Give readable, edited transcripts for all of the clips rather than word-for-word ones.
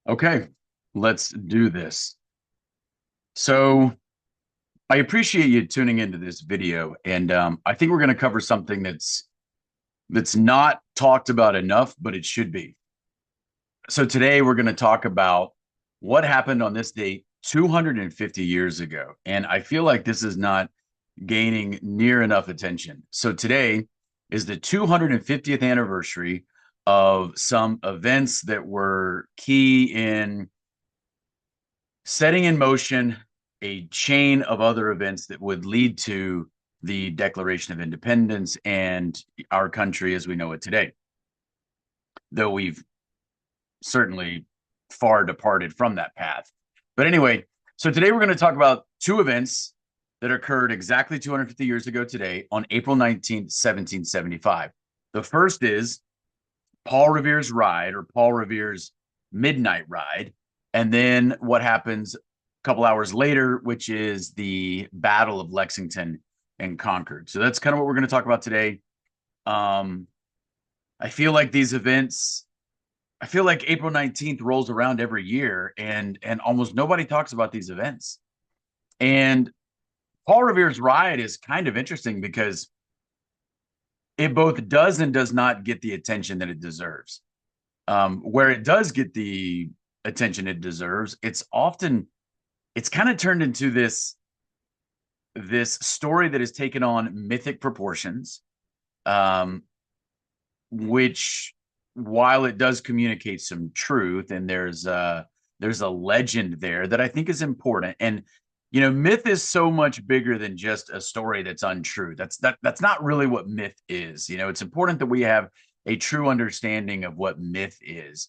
Okay, let's do this. So I appreciate you tuning into this video, and I think we're going to cover something that's not talked about enough, but it should be. So today we're going to talk about what happened on this date 250 years ago, and I feel like this is not gaining near enough attention. So today is the 250th anniversary of some events that were key in setting in motion a chain of other events that would lead to the Declaration of Independence and our country as we know it today. Though we've certainly far departed from that path. But anyway, so today we're going to talk about two events that occurred exactly 250 years ago today on April 19th, 1775. The first is Paul Revere's ride, or Paul Revere's midnight ride. And then what happens a couple hours later, which is the Battle of Lexington and Concord. So that's kind of what we're going to talk about today. I feel like these events, I feel like April 19th rolls around every year and almost nobody talks about these events. And Paul Revere's ride is kind of interesting because it both does and does not get the attention that it deserves. Where it does get the attention it deserves, it's kind of turned into this story that has taken on mythic proportions, um, which while it does communicate some truth and there's a legend there that I think is important. And myth is so much bigger than just a story that's untrue. That's not really what myth is. It's important that we have a true understanding of what myth is.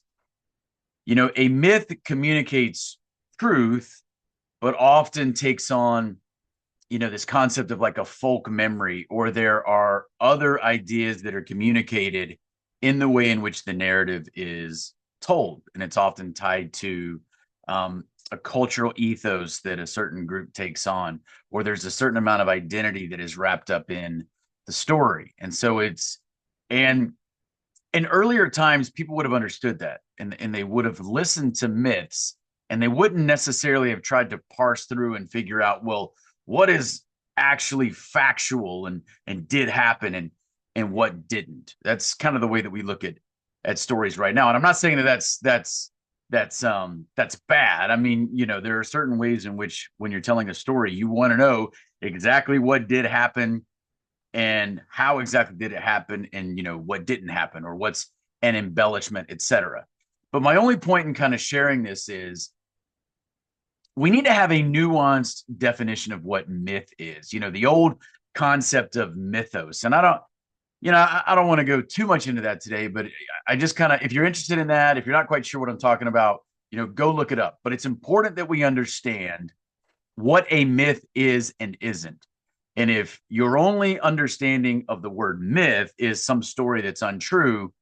A myth communicates truth, but often takes on, this concept of like a folk memory, or there are other ideas that are communicated in the way in which the narrative is told. And it's often tied to a cultural ethos that a certain group takes on, or there's a certain amount of identity that is wrapped up in the story. And so and in earlier times, people would have understood that and they would have listened to myths and they wouldn't necessarily have tried to parse through and figure out, well, what is actually factual and did happen and what didn't. That's kind of the way that we look at stories right now. And I'm not saying that that's bad. I mean, there are certain ways in which when you're telling a story, you want to know exactly what did happen and how exactly did it happen and what didn't happen or what's an embellishment, etc. But my only point in kind of sharing this is we need to have a nuanced definition of what myth is. The old concept of mythos. And I don't want to go too much into that today, but I just kind of, if you're interested in that, if you're not quite sure what I'm talking about, go look it up. But it's important that we understand what a myth is and isn't. And if your only understanding of the word myth is some story that's untrue,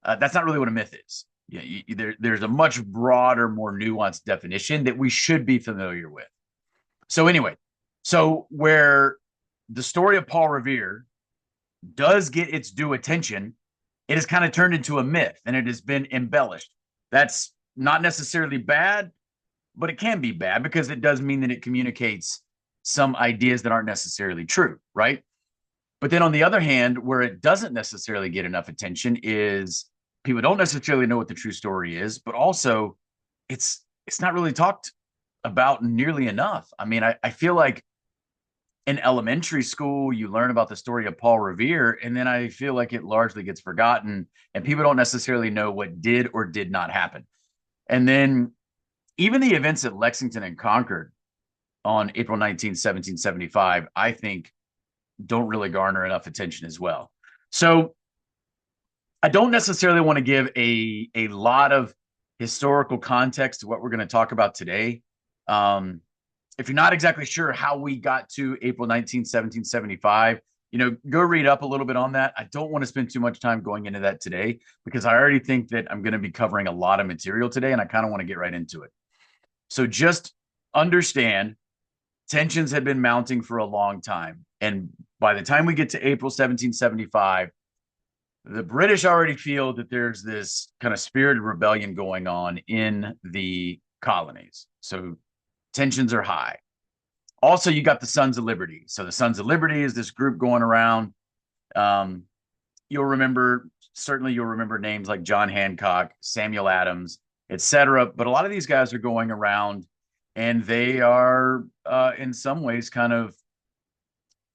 that's not really what a myth is. There's a much broader, more nuanced definition that we should be familiar with. So anyway, where the story of Paul Revere does get its due attention, it has kind of turned into a myth and it has been embellished. That's not necessarily bad, but it can be bad because it does mean that it communicates some ideas that aren't necessarily true, right? But then on the other hand, where it doesn't necessarily get enough attention is people don't necessarily know what the true story is, but also it's not really talked about nearly enough. I mean, I feel like in elementary school, you learn about the story of Paul Revere, and then I feel like it largely gets forgotten, and people don't necessarily know what did or did not happen. And then even the events at Lexington and Concord on April 19th, 1775, I think don't really garner enough attention as well. So I don't necessarily want to give a lot of historical context to what we're going to talk about today. If you're not exactly sure how we got to April 19th, 1775, go read up a little bit on that. I don't want to spend too much time going into that today because I already think that I'm going to be covering a lot of material today and I kind of want to get right into it. So just understand tensions had been mounting for a long time. And by the time we get to April 1775, The British already feel that there's this kind of spirited rebellion going on in the colonies. So tensions are high. Also, you got the Sons of Liberty. So the Sons of Liberty is this group going around. Um, certainly you'll remember names like John Hancock, Samuel Adams, etc. But a lot of these guys are going around and they are, in some ways, kind of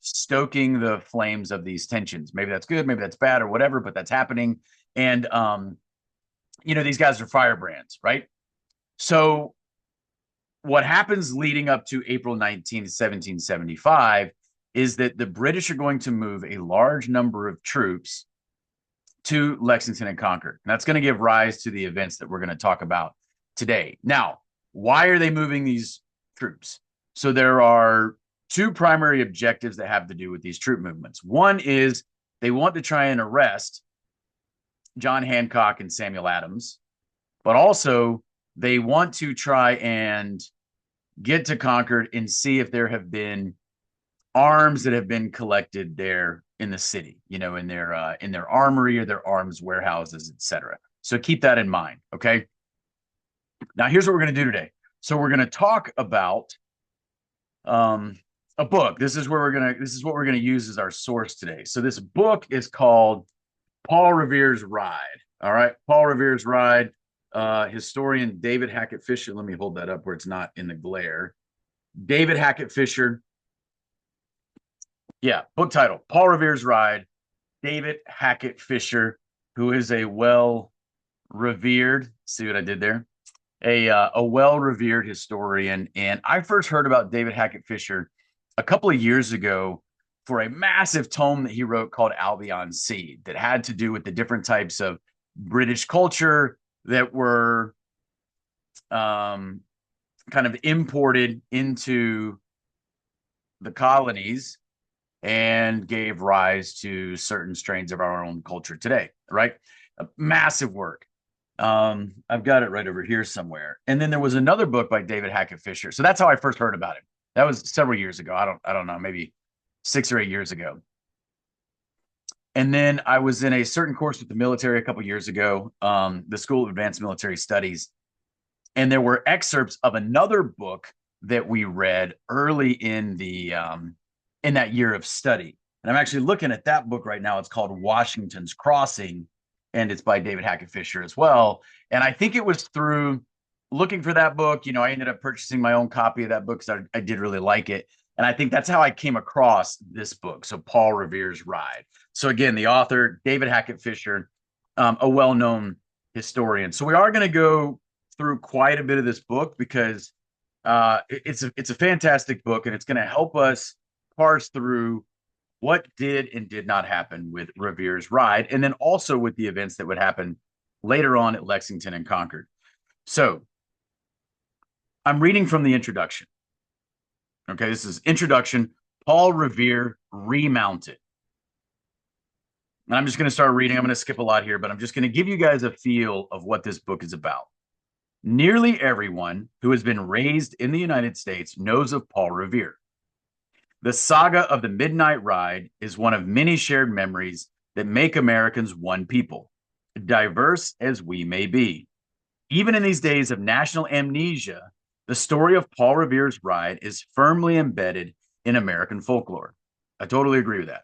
stoking the flames of these tensions. Maybe that's good, maybe that's bad, or whatever, but that's happening. And these guys are firebrands, right? So what happens leading up to April 19th, 1775 is that the British are going to move a large number of troops to Lexington and Concord. And that's going to give rise to the events that we're going to talk about today. Now, why are they moving these troops? So there are two primary objectives that have to do with these troop movements. One is they want to try and arrest John Hancock and Samuel Adams, but also they want to try and get to Concord and see if there have been arms that have been collected there in the city, in their armory or their arms warehouses, etc. So keep that in mind. Okay. Now here's what we're going to do today. So we're going to talk about a book. This is what we're going to use as our source today. So this book is called Paul Revere's Ride. All right. Paul Revere's Ride. Historian David Hackett Fischer. Let me hold that up where it's not in the glare. David Hackett Fischer. Yeah, book title, Paul Revere's Ride. David Hackett Fischer, who is a well-revered, see what I did there? A well-revered historian. And I first heard about David Hackett Fischer a couple of years ago for a massive tome that he wrote called Albion Seed that had to do with the different types of British culture that were kind of imported into the colonies and gave rise to certain strains of our own culture today, right? A massive work. I've got it right over here somewhere. And then there was another book by David Hackett Fischer. So that's how I first heard about it. That was several years ago. I don't know, maybe 6 or 8 years ago. And then I was in a certain course with the military a couple years ago, the School of Advanced Military Studies. And there were excerpts of another book that we read early in that year of study. And I'm actually looking at that book right now. It's called Washington's Crossing, and it's by David Hackett Fischer as well. And I think it was through looking for that book, I ended up purchasing my own copy of that book because I did really like it. And I think that's how I came across this book. So Paul Revere's Ride. So again, the author, David Hackett Fischer, a well-known historian. So we are going to go through quite a bit of this book because it's a fantastic book, and it's going to help us parse through what did and did not happen with Revere's Ride, and then also with the events that would happen later on at Lexington and Concord. So I'm reading from the introduction. Okay, this is introduction, Paul Revere Remounted. And I'm just going to start reading. I'm going to skip a lot here, but I'm just going to give you guys a feel of what this book is about. Nearly everyone who has been raised in the United States knows of Paul Revere. The saga of the Midnight Ride is one of many shared memories that make Americans one people, diverse as we may be. Even in these days of national amnesia, the story of Paul Revere's Ride is firmly embedded in American folklore. I totally agree with that.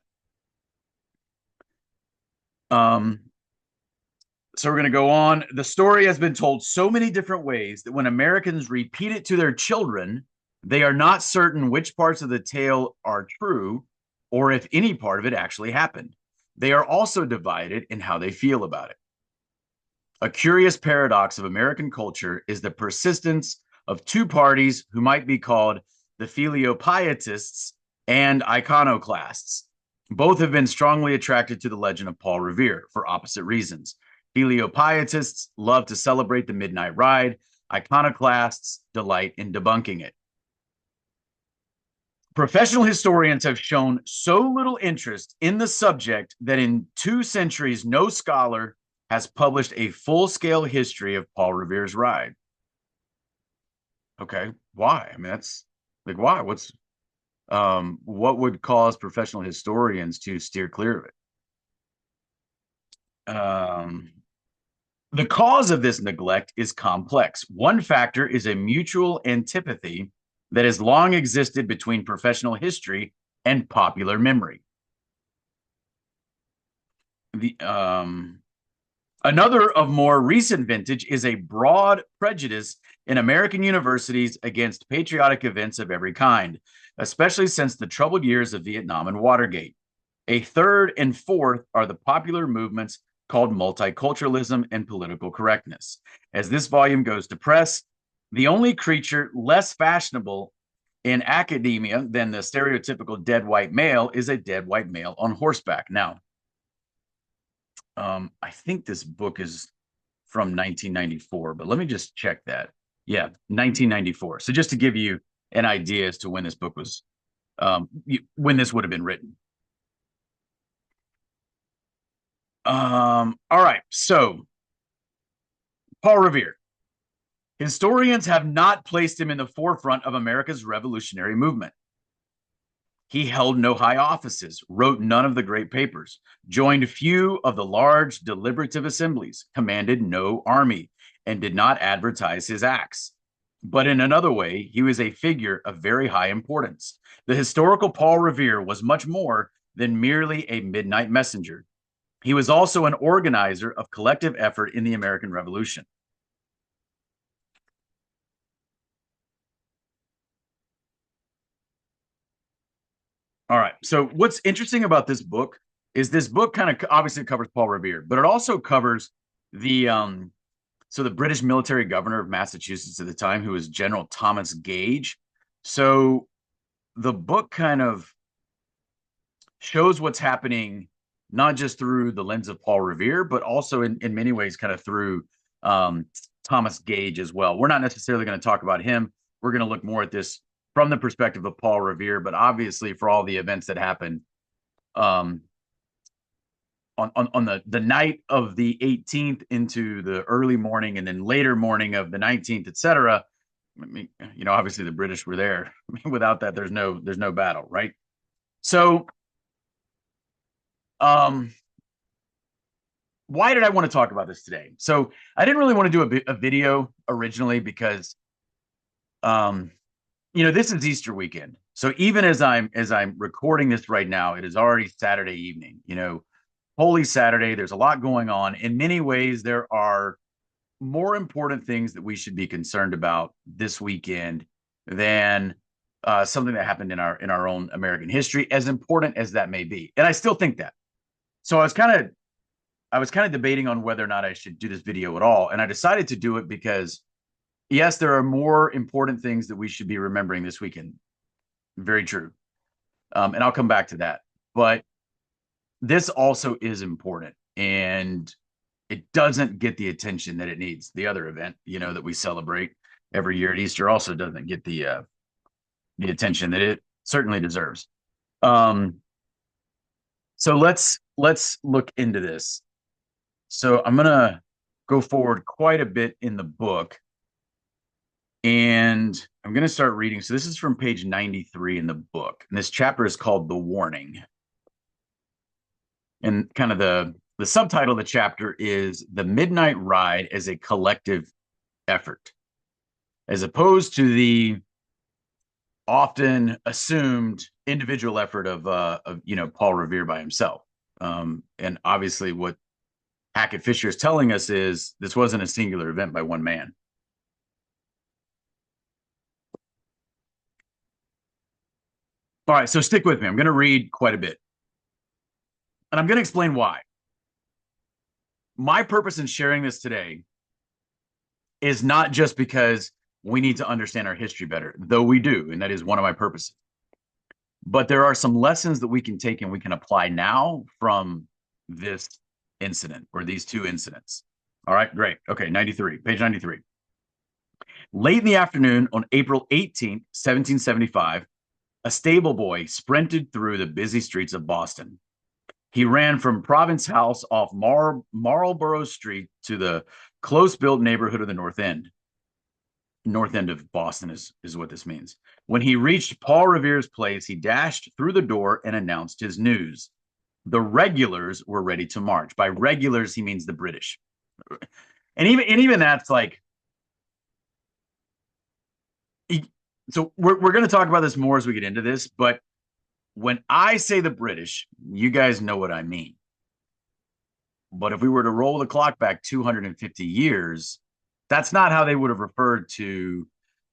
So we're going to go on. The story has been told so many different ways that when Americans repeat it to their children, they are not certain which parts of the tale are true or if any part of it actually happened. They are also divided in how they feel about it. A curious paradox of American culture is the persistence of two parties who might be called the filiopietists and iconoclasts. Both have been strongly attracted to the legend of Paul Revere for opposite reasons. Filiopietists love to celebrate the Midnight Ride. Iconoclasts delight in debunking it. Professional historians have shown so little interest in the subject that in 2 centuries, no scholar has published a full-scale history of Paul Revere's Ride. Okay, why? I mean, that's like, why? What would cause professional historians to steer clear of it? Um, the cause of this neglect is complex. One factor is a mutual antipathy that has long existed between professional history and popular memory. The Another of more recent vintage is a broad prejudice in American universities against patriotic events of every kind, especially since the troubled years of Vietnam and Watergate. A third and fourth are the popular movements called multiculturalism and political correctness. As this volume goes to press, the only creature less fashionable in academia than the stereotypical dead white male is a dead white male on horseback. Now, I think this book is from 1994, but let me just check that. Yeah, 1994. So just to give you an idea as to when this book was, when this would have been written. All right. So Paul Revere. Historians have not placed him in the forefront of America's revolutionary movement. He held no high offices, wrote none of the great papers, joined few of the large deliberative assemblies, commanded no army, and did not advertise his acts. But in another way, he was a figure of very high importance. The historical Paul Revere was much more than merely a midnight messenger. He was also an organizer of collective effort in the American Revolution. All right. So what's interesting about this book is this book kind of obviously covers Paul Revere, but it also covers the the British military governor of Massachusetts at the time, who was General Thomas Gage. So the book kind of shows what's happening not just through the lens of Paul Revere, but also in many ways kind of through Thomas Gage as well. We're not necessarily going to talk about him. We're going to look more at this from the perspective of Paul Revere, but obviously for all the events that happened um, on the night of the 18th into the early morning and then later morning of the 19th, etc. I mean, obviously the British were there. I mean, without that, there's no battle, right? So, um, why did I want to talk about this today? So I didn't really want to do a video originally because, um, this is Easter weekend. So even as I'm recording this right now, it is already Saturday evening. Holy Saturday. There's a lot going on. In many ways, there are more important things that we should be concerned about this weekend than something that happened in our own American history, as important as that may be. And I still think that. So I was kind of debating on whether or not I should do this video at all, and I decided to do it because yes, there are more important things that we should be remembering this weekend. Very true. And I'll come back to that. But this also is important, and it doesn't get the attention that it needs. The other event, that we celebrate every year at Easter also doesn't get the attention that it certainly deserves. So let's look into this. So I'm gonna go forward quite a bit in the book, and I'm gonna start reading. So this is from page 93 in the book, and this chapter is called "The Warning." And kind of the subtitle of the chapter is "The Midnight Ride as a Collective Effort," as opposed to the often assumed individual effort of Paul Revere by himself. And obviously what Hackett Fischer is telling us is this wasn't a singular event by one man. All right, so stick with me. I'm going to read quite a bit. And I'm going to explain why. My purpose in sharing this today is not just because we need to understand our history better, though we do, and that is one of my purposes. But there are some lessons that we can take and we can apply now from this incident or these two incidents. All right, great. Okay, 93, page 93. Late in the afternoon on April 18th, 1775, a stable boy sprinted through the busy streets of Boston. He ran from Province House off Marlborough Street to the close-built neighborhood of the North End. North End of Boston is what this means. When he reached Paul Revere's place, he dashed through the door and announced his news. The regulars were ready to march. By regulars, he means the British. And even that's like, so we're going to talk about this more as we get into this, but when I say the British, you guys know what I mean. But if we were to roll the clock back 250 years, that's not how they would have referred to,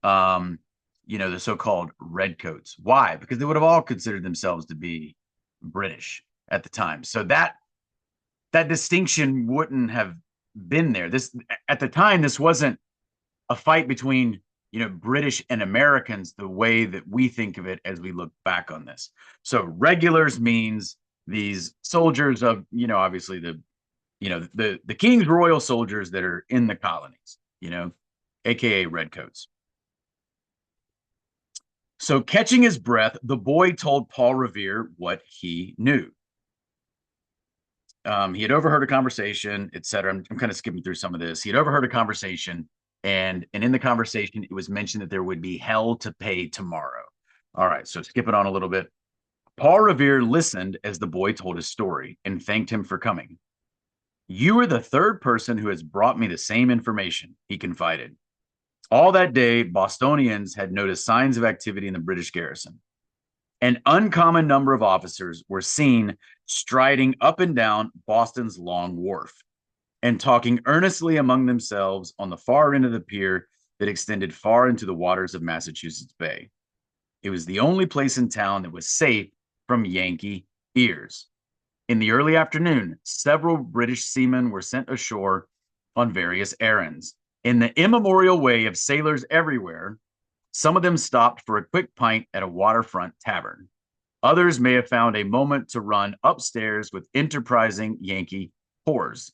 the so-called redcoats. Why? Because they would have all considered themselves to be British at the time. So that distinction wouldn't have been there. This at the time, this wasn't a fight between British and Americans the way that we think of it as we look back on this. So regulars means these soldiers of obviously the king's royal soldiers that are in the colonies, aka redcoats. So catching his breath, the boy told Paul Revere what he knew. He had overheard a conversation, etc. I'm kind of skipping through some of this. He had overheard a conversation, and in the conversation, it was mentioned that there would be hell to pay tomorrow. All right, so skipping on a little bit. Paul Revere listened as the boy told his story and thanked him for coming. You are the third person who has brought me the same information, he confided. All that day, Bostonians had noticed signs of activity in the British garrison. An uncommon number of officers were seen striding up and down Boston's Long Wharf and talking earnestly among themselves on the far end of the pier that extended far into the waters of Massachusetts Bay. It was the only place in town that was safe from Yankee ears. In the early afternoon, several British seamen were sent ashore on various errands. In the immemorial way of sailors everywhere, some of them stopped for a quick pint at a waterfront tavern. Others may have found a moment to run upstairs with enterprising Yankee whores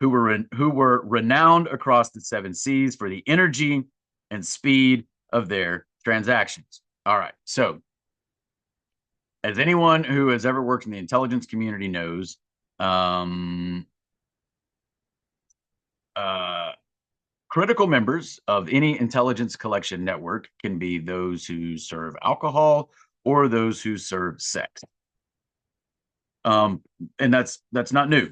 who were renowned across the seven seas for the energy and speed of their transactions. All right, so as anyone who has ever worked in the intelligence community knows, critical members of any intelligence collection network can be those who serve alcohol or those who serve sex. And that's not new.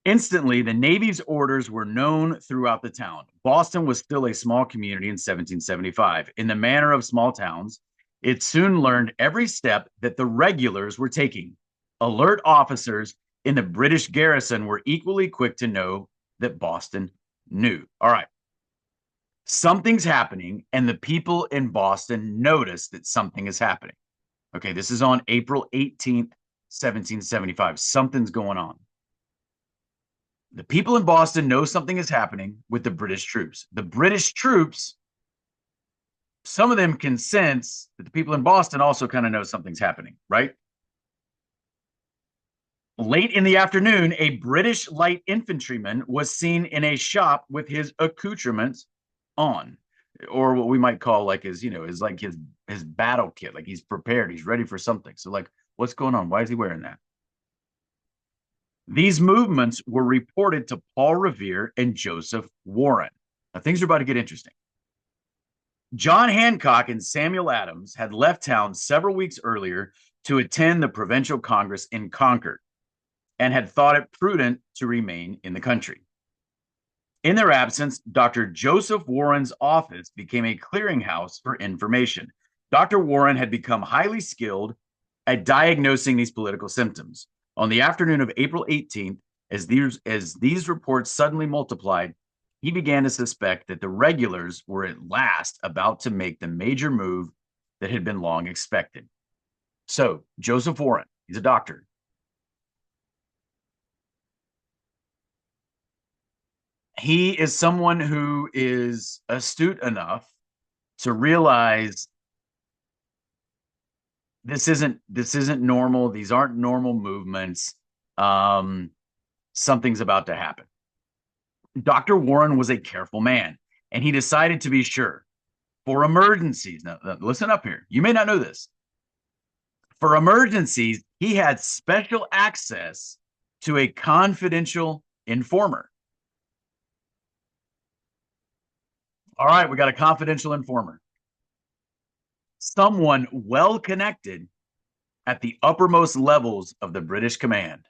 Instantly, the Navy's orders were known throughout the town. Boston was still a small community in 1775. In the manner of small towns, it soon learned every step that the regulars were taking. Alert officers in the British garrison were equally quick to know that Boston knew. All right. Something's happening, and the people in Boston notice that something is happening. Okay, this is on April 18th, 1775. Something's going on. The people in Boston know something is happening with the British troops. The British troops, some of them can sense that the people in Boston also kind of know something's happening, right? Late in the afternoon, a British light infantryman was seen in a shop with his accoutrements on, or what we might call like his battle kit. Like he's prepared, he's ready for something. So like, what's going on? Why is he wearing that? These movements were reported to Paul Revere and Joseph Warren. Now things are about to get interesting. John Hancock and Samuel Adams had left town several weeks earlier to attend the provincial congress in Concord and had thought it prudent to remain in the country. In their absence, Dr. Joseph Warren's office became a clearinghouse for information. Dr. Warren had become highly skilled at diagnosing these political symptoms. On the afternoon of April 18th, as these reports suddenly multiplied, he began to suspect that the regulars were at last about to make the major move that had been long expected. So, Joseph Warren, he's a doctor. He is someone who is astute enough to realize this isn't normal. These aren't normal movements. Something's about to happen. Dr. Warren was a careful man, and he decided to be sure. For emergencies, now listen up here. You may not know this. For emergencies, he had special access to a confidential informer. All right, we got a confidential informer. Someone well connected at the uppermost levels of the British command.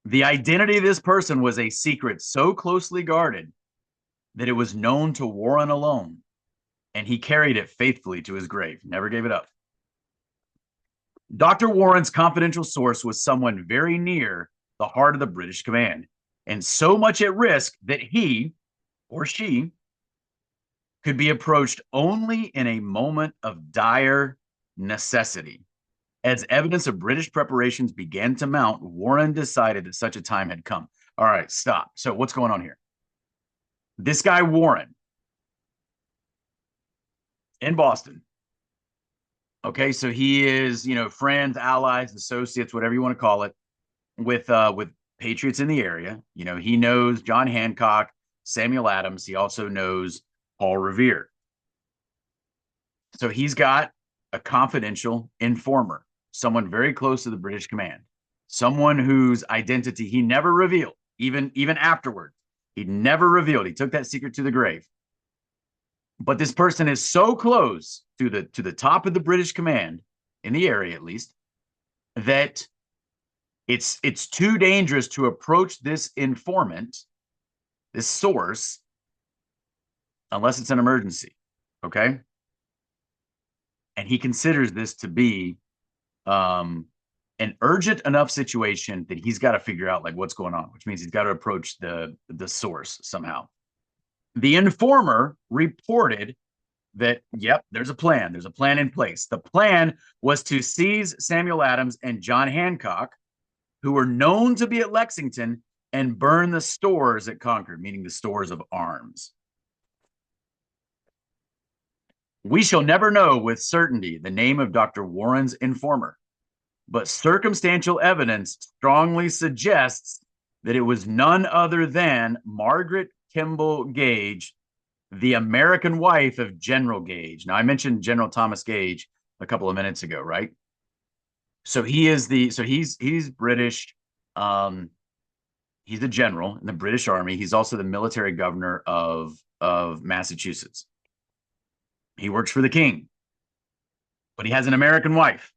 The identity of this person was a secret so closely guarded that it was known to Warren alone, and he carried it faithfully to his grave, never gave it up. Dr. Warren's confidential source was someone very near the heart of the British command, and so much at risk that he or she could be approached only in a moment of dire necessity. As evidence of British preparations began to mount, Warren decided that such a time had come. All right, stop. So what's going on here? This guy, Warren, in Boston. Okay, so he is, friends, allies, associates, whatever you want to call it, with patriots in the area. He knows John Hancock, Samuel Adams. He also knows Paul Revere. So he's got a confidential informer, someone very close to the British command, someone whose identity he never revealed, even afterward. He never revealed. He took that secret to the grave. But this person is so close to the top of the British command, in the area at least, that it's too dangerous to approach this informant, this source, unless it's an emergency. Okay. And he considers this to be an urgent enough situation that he's got to figure out what's going on, which means he's got to approach the source somehow. The informer reported that, yep, there's a plan. There's a plan in place. The plan was to seize Samuel Adams and John Hancock, who were known to be at Lexington, and burn the stores at Concord, meaning the stores of arms. We shall never know with certainty the name of Dr. Warren's informer, but circumstantial evidence strongly suggests that it was none other than Margaret Kimball Gage, the American wife of General Gage. Now, I mentioned General Thomas Gage a couple of minutes ago, right? So he's British. He's a general in the British Army. He's also the military governor of Massachusetts. He works for the king, but he has an American wife.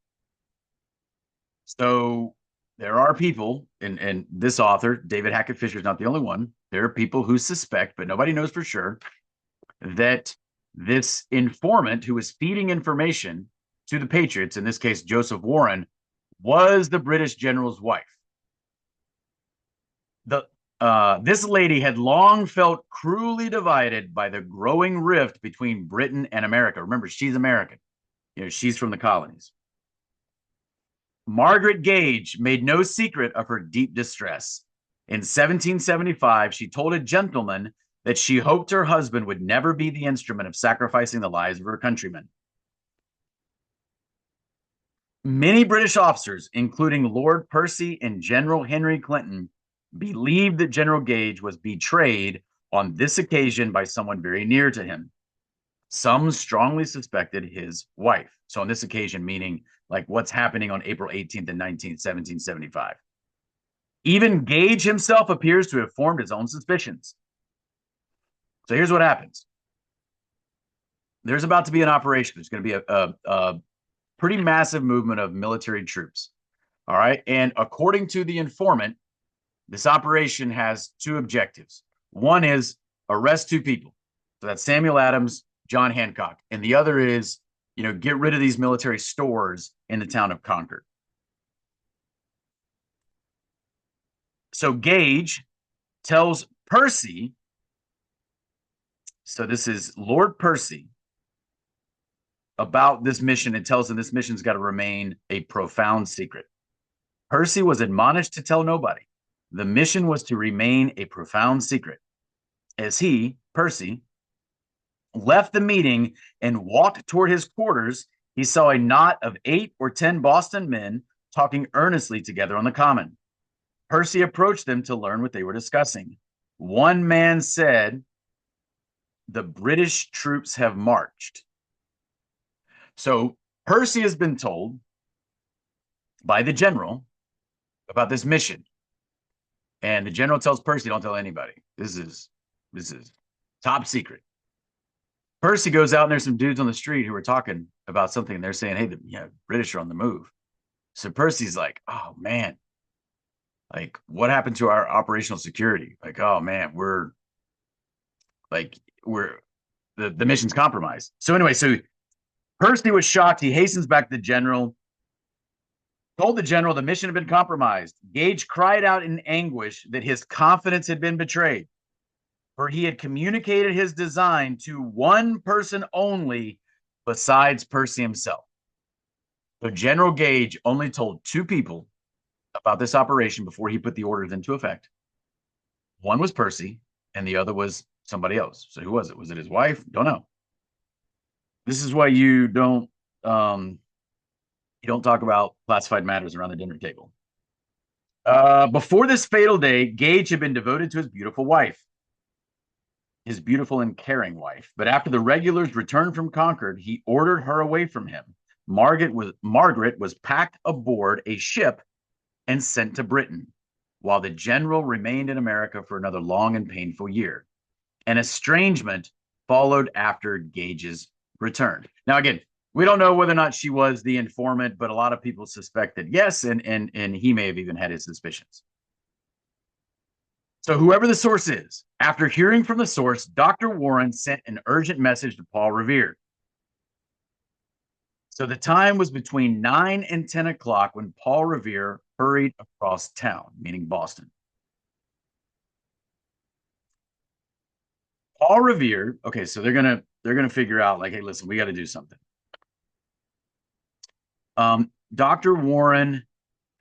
So there are people, and this author, David Hackett Fischer, is not the only one. There are people who suspect, but nobody knows for sure, that this informant who was feeding information to the Patriots, in this case, Joseph Warren, was the British general's wife. This lady had long felt cruelly divided by the growing rift between Britain and America. Remember, she's American. She's from the colonies. Margaret Gage made no secret of her deep distress. In 1775, she told a gentleman that she hoped her husband would never be the instrument of sacrificing the lives of her countrymen. Many British officers, including Lord Percy and General Henry Clinton, believed that General Gage was betrayed on this occasion by someone very near to him. Some strongly suspected his wife. So on this occasion, meaning what's happening on April 18th and 19th, 1775. Even Gage himself appears to have formed his own suspicions. So here's what happens. There's about to be an operation. There's going to be a pretty massive movement of military troops. All right. And according to the informant, this operation has two objectives. One is arrest two people. So that's Samuel Adams, John Hancock. And the other is, get rid of these military stores in the town of Concord. So Gage tells Percy, so this is Lord Percy, about this mission and tells him this mission's got to remain a profound secret. Percy was admonished to tell nobody. The mission was to remain a profound secret. As he, Percy, left the meeting and walked toward his quarters, he saw a knot of 8 or 10 Boston men talking earnestly together on the common. Percy approached them to learn what they were discussing. One man said, "The British troops have marched." So Percy has been told by the general about this mission. And the general tells Percy, don't tell anybody. This is top secret. Percy goes out and there's some dudes on the street who are talking about something. And they're saying, hey, the British are on the move. So Percy's like, oh man, like what happened to our operational security? Like, oh man, we're the mission's compromised. So anyway, so Percy was shocked. He hastens back to the general, told the general the mission had been compromised. Gage cried out in anguish that his confidence had been betrayed, for he had communicated his design to one person only besides Percy himself. So General Gage only told two people about this operation before he put the orders into effect. One was Percy, and the other was somebody else. So who was it? Was it his wife? Don't know. This is why you don't talk about classified matters around the dinner table. Before this fatal day, Gage had been devoted to his beautiful wife, his beautiful and caring wife. But after the regulars returned from Concord, he ordered her away from him. Margaret was packed aboard a ship and sent to Britain, while the general remained in America for another long and painful year. An estrangement followed after Gage's return. Now, again, we don't know whether or not she was the informant, but a lot of people suspect that yes, and he may have even had his suspicions. So whoever the source is, after hearing from the source, Dr. Warren sent an urgent message to Paul Revere. So the time was between 9 and 10 o'clock when Paul Revere hurried across town, meaning Boston. Paul Revere, okay, so they're gonna figure out like, hey, listen, we got to do something. Dr. Warren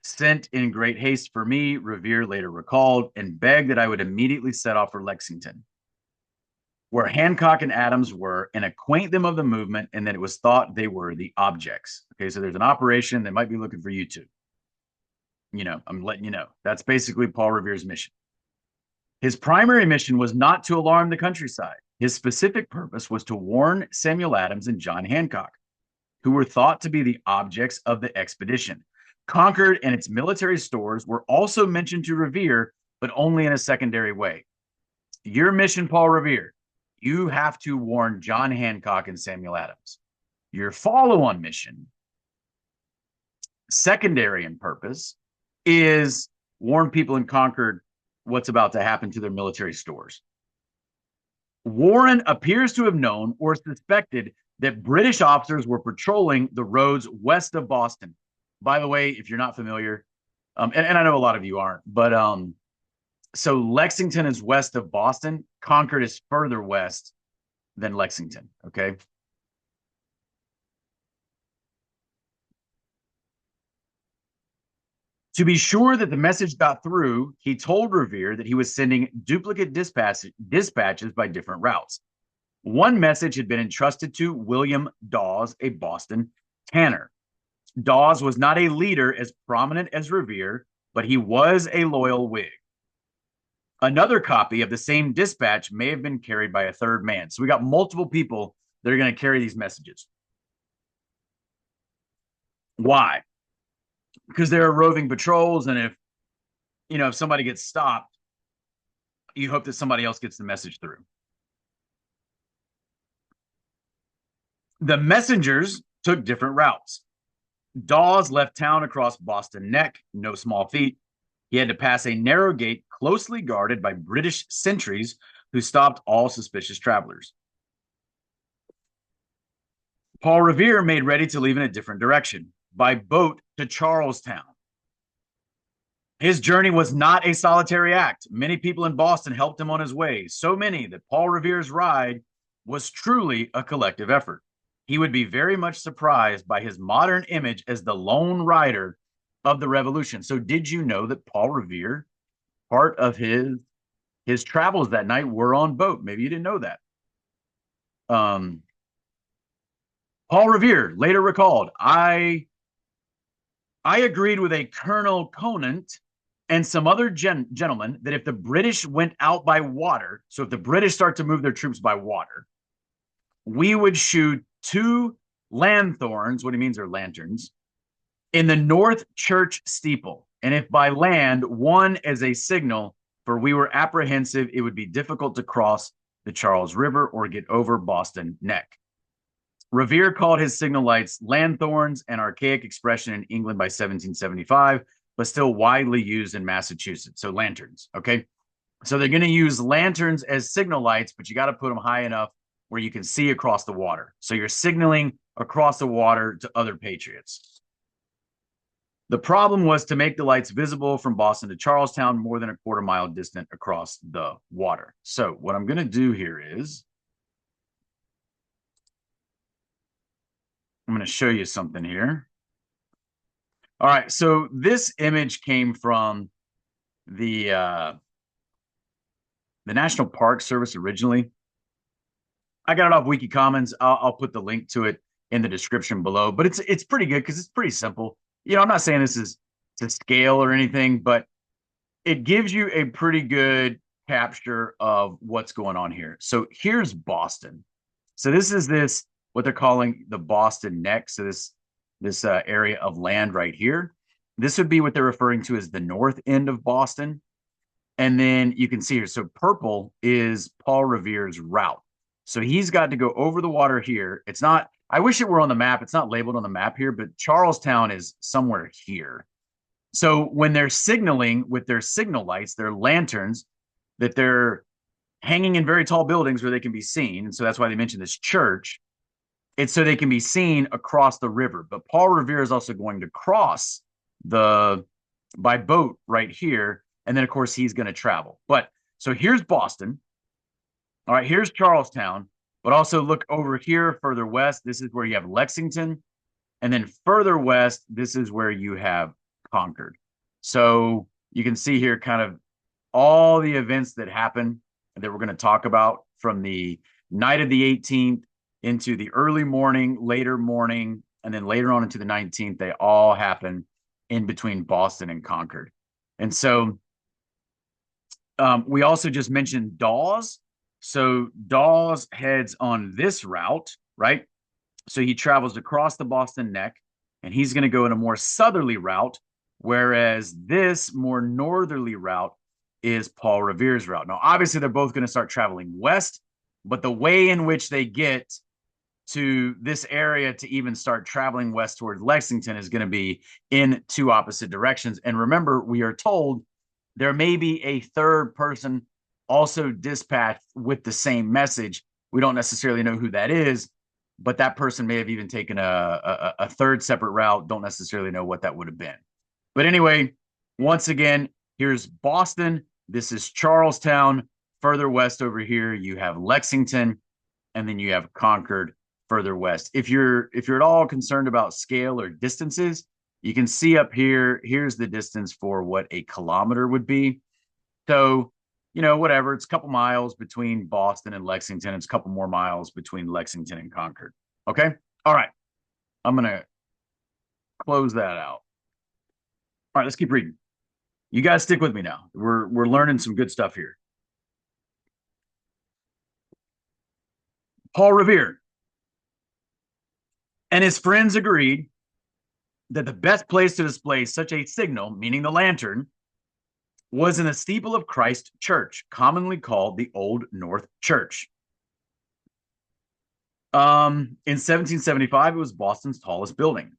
sent in great haste for me, Revere later recalled, and begged that I would immediately set off for Lexington, where Hancock and Adams were, and acquaint them of the movement, and that it was thought they were the objects. Okay, so there's an operation. They might be looking for you too. I'm letting you know. That's basically Paul Revere's mission. His primary mission was not to alarm the countryside. His specific purpose was to warn Samuel Adams and John Hancock, who were thought to be the objects of the expedition. Concord and its military stores were also mentioned to Revere, but only in a secondary way. Your mission, Paul Revere, you have to warn John Hancock and Samuel Adams. Your follow-on mission, secondary in purpose, is warn people in Concord what's about to happen to their military stores. Warren appears to have known or suspected that British officers were patrolling the roads west of Boston. By the way, if you're not familiar, and I know a lot of you aren't, but so Lexington is west of Boston. Concord is further west than Lexington, okay? To be sure that the message got through, he told Revere that he was sending duplicate dispatches by different routes. One message had been entrusted to William Dawes, a Boston tanner. Dawes was not a leader as prominent as Revere, but he was a loyal Whig. Another copy of the same dispatch may have been carried by a third man. So we got multiple people that are going to carry these messages. Why? Because there are roving patrols, and if somebody gets stopped, you hope that somebody else gets the message through. The messengers took different routes. Dawes left town across Boston Neck, no small feat. He had to pass a narrow gate closely guarded by British sentries who stopped all suspicious travelers. Paul Revere made ready to leave in a different direction, by boat to Charlestown. His journey was not a solitary act. Many people in Boston helped him on his way, so many that Paul Revere's ride was truly a collective effort. He would be very much surprised by his modern image as the lone rider of the revolution. So did you know that Paul Revere, part of his travels that night were on boat? Maybe you didn't know that. Paul Revere later recalled, I agreed with a Colonel Conant and some other gentlemen that if the British went out by water, so if the British start to move their troops by water, we would shoot 2 lanthorns, what he means are lanterns, in the north church steeple. And if by land, one as a signal, for we were apprehensive it would be difficult to cross the Charles River or get over Boston Neck. Revere called his signal lights lanthorns, an archaic expression in England by 1775, but still widely used in Massachusetts. So lanterns, okay? So they're going to use lanterns as signal lights, but you got to put them high enough where you can see across the water. So you're signaling across the water to other patriots. The problem was to make the lights visible from Boston to Charlestown, more than a quarter mile distant across the water. So what I'm going to do here is I'm going to show you something here. All right, so this image came from the National Park Service originally. I got it off Wiki Commons. I'll put the link to it in the description below, but it's pretty good because it's pretty simple. You know, I'm not saying this is to scale or anything, but it gives you a pretty good capture of what's going on here. So here's Boston. So this is what they're calling the Boston Neck. So this area of land right here. This would be what they're referring to as the north end of Boston. And then you can see here, so purple is Paul Revere's route. So he's got to go over the water here. It's not, I wish it were on the map. It's not labeled on the map here, but Charlestown is somewhere here. So when they're signaling with their signal lights, their lanterns, that they're hanging in very tall buildings where they can be seen. And so that's why they mentioned this church. It's so they can be seen across the river. But Paul Revere is also going to cross by boat right here. And then, of course, he's going to travel. But so here's Boston. All right, here's Charlestown. But also look over here further west. This is where you have Lexington. And then further west, this is where you have Concord. So you can see here kind of all the events that happen that we're going to talk about from the night of the 18th into the early morning, later morning, and then later on into the 19th. They all happen in between Boston and Concord. And so we also just mentioned Dawes. So Dawes heads on this route, right? So he travels across the Boston Neck, and he's going to go in a more southerly route, whereas this more northerly route is Paul Revere's route. Now, obviously, they're both going to start traveling west, but the way in which they get to this area to even start traveling west towards Lexington is going to be in two opposite directions. And remember, we are told there may be a third person also dispatched with the same message. We don't necessarily know who that is, but that person may have even taken a third separate route. Don't necessarily know what that would have been. But anyway, once again, here's Boston. This is Charlestown. Further west over here, you have Lexington, and then you have Concord further west. If you're at all concerned about scale or distances, you can see up here, here's the distance for what a kilometer would be. So, you know, whatever, it's a couple miles between Boston and Lexington. It's a couple more miles between Lexington and Concord. Okay. All right. I'm going to close that out. All right, let's keep reading. You guys stick with me now. We're learning some good stuff here. Paul Revere and his friends agreed that the best place to display such a signal, meaning the lantern, was in the steeple of Christ Church, commonly called the Old North Church. In 1775, it was Boston's tallest building.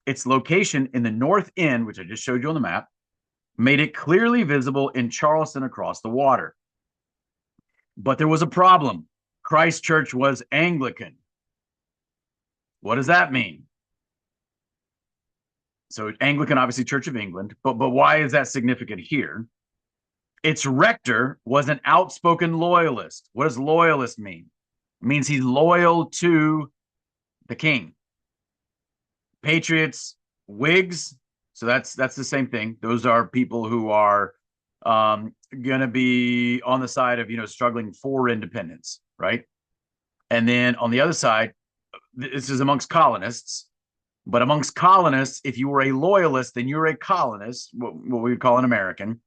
Its location in the north end, which I just showed you on the map, made it clearly visible in Charleston across the water. But there was a problem. Christ Church was Anglican. What does that mean? So Anglican, obviously Church of England, but why is that significant here? Its rector was an outspoken loyalist. What does loyalist mean? It means he's loyal to the king. Patriots, Whigs, so that's the same thing. Those are people who are going to be on the side of, struggling for independence, right? And then on the other side, this is amongst colonists. But amongst colonists, if you were a loyalist, then you're a colonist, what we would call an American,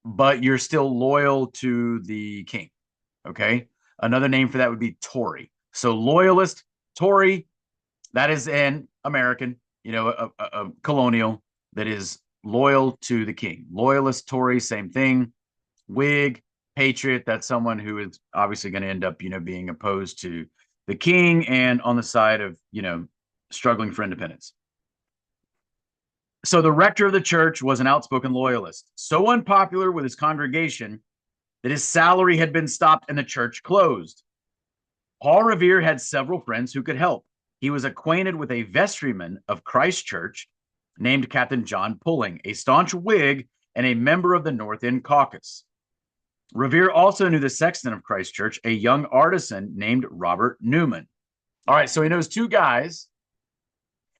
but you're still loyal to the king, okay? Another name for that would be Tory. So loyalist, Tory, that is an American, a colonial that is loyal to the king. Loyalist, Tory, same thing. Whig, patriot. That's someone who is obviously going to end up, being opposed to the king and on the side of, struggling for independence. So the rector of the church was an outspoken loyalist, so unpopular with his congregation that his salary had been stopped and the church closed. Paul Revere had several friends who could help. He was acquainted with a vestryman of Christ Church named Captain John Pulling, a staunch Whig and a member of the North End Caucus. Revere also knew the sexton of Christ Church, a young artisan named Robert Newman. All right, so he knows two guys,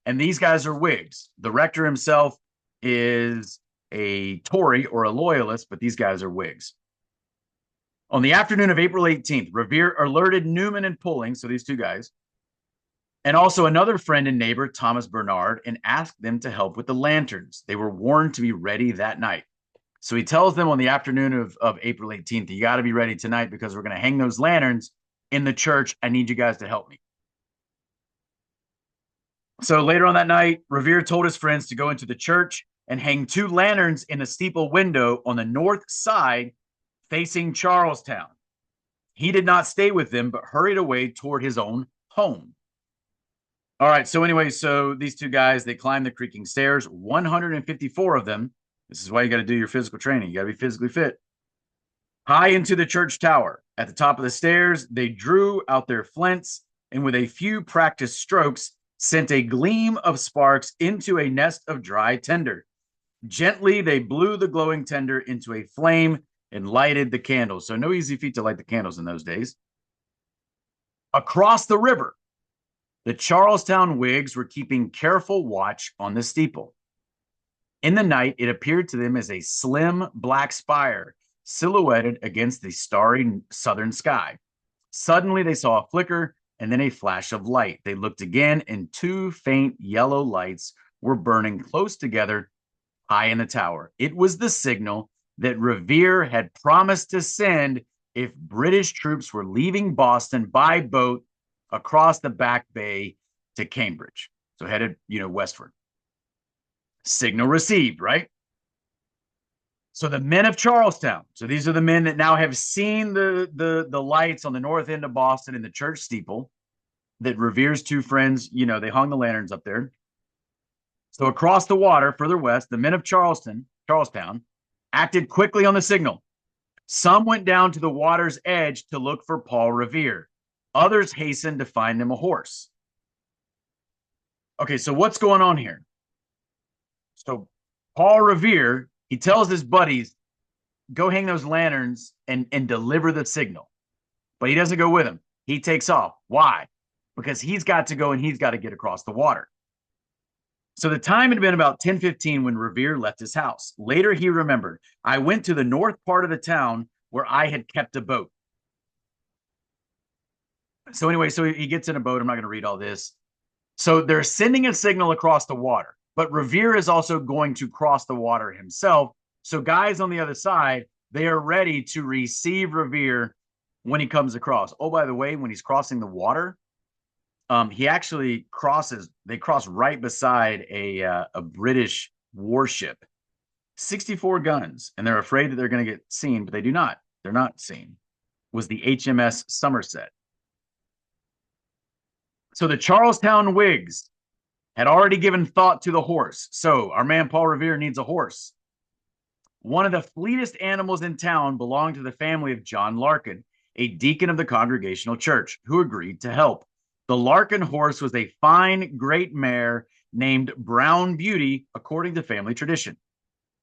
and these guys are Whigs. The rector himself is a Tory or a loyalist, but these guys are Whigs. On the afternoon of April 18th, Revere alerted Newman and Pulling, so these two guys, and also another friend and neighbor, Thomas Bernard, and asked them to help with the lanterns. They were warned to be ready that night. So he tells them on the afternoon of April 18th, you got to be ready tonight because we're going to hang those lanterns in the church. I need you guys to help me. So later on that night, Revere told his friends to go into the church and hang two lanterns in a steeple window on the north side facing Charlestown. He did not stay with them, but hurried away toward his own home. All right, so anyway, so these two guys, they climbed the creaking stairs, 154 of them. This is why you got to do your physical training. You got to be physically fit. High into the church tower. At the top of the stairs, they drew out their flints and with a few practiced strokes, sent a gleam of sparks into a nest of dry tinder. Gently, they blew the glowing tinder into a flame and lighted the candles. So no easy feat to light the candles in those days. Across the river, the Charlestown Whigs were keeping careful watch on the steeple. In the night, it appeared to them as a slim black spire silhouetted against the starry southern sky. Suddenly, they saw a flicker and then a flash of light. They looked again, and two faint yellow lights were burning close together high in the tower. It was the signal that Revere had promised to send if British troops were leaving Boston by boat across the Back Bay to Cambridge. So headed, westward. Signal received, right? So the men of Charlestown, so these are the men that now have seen the lights on the north end of Boston in the church steeple that Revere's two friends, they hung the lanterns up there. So across the water, further west, the men of Charlestown acted quickly on the signal. Some went down to the water's edge to look for Paul Revere. Others hastened to find him a horse. Okay, so what's going on here? So Paul Revere, he tells his buddies, go hang those lanterns and deliver the signal. But he doesn't go with them. He takes off. Why? Because he's got to go and he's got to get across the water. So the time had been about 10:15 when Revere left his house. Later, he remembered, I went to the north part of the town where I had kept a boat. So anyway, so he gets in a boat. I'm not going to read all this. So they're sending a signal across the water, but Revere is also going to cross the water himself. So guys on the other side, they are ready to receive Revere when he comes across. Oh, by the way, when he's crossing the water, he actually they cross right beside a British warship, 64 guns, and they're afraid that they're going to get seen, but they do not. They're not seen. It was the HMS Somerset. So the Charlestown Whigs had already given thought to the horse. So our man Paul Revere needs a horse. One of the fleetest animals in town belonged to the family of John Larkin, a deacon of the Congregational Church, who agreed to help. The Larkin horse was a fine, great mare named Brown Beauty, according to family tradition.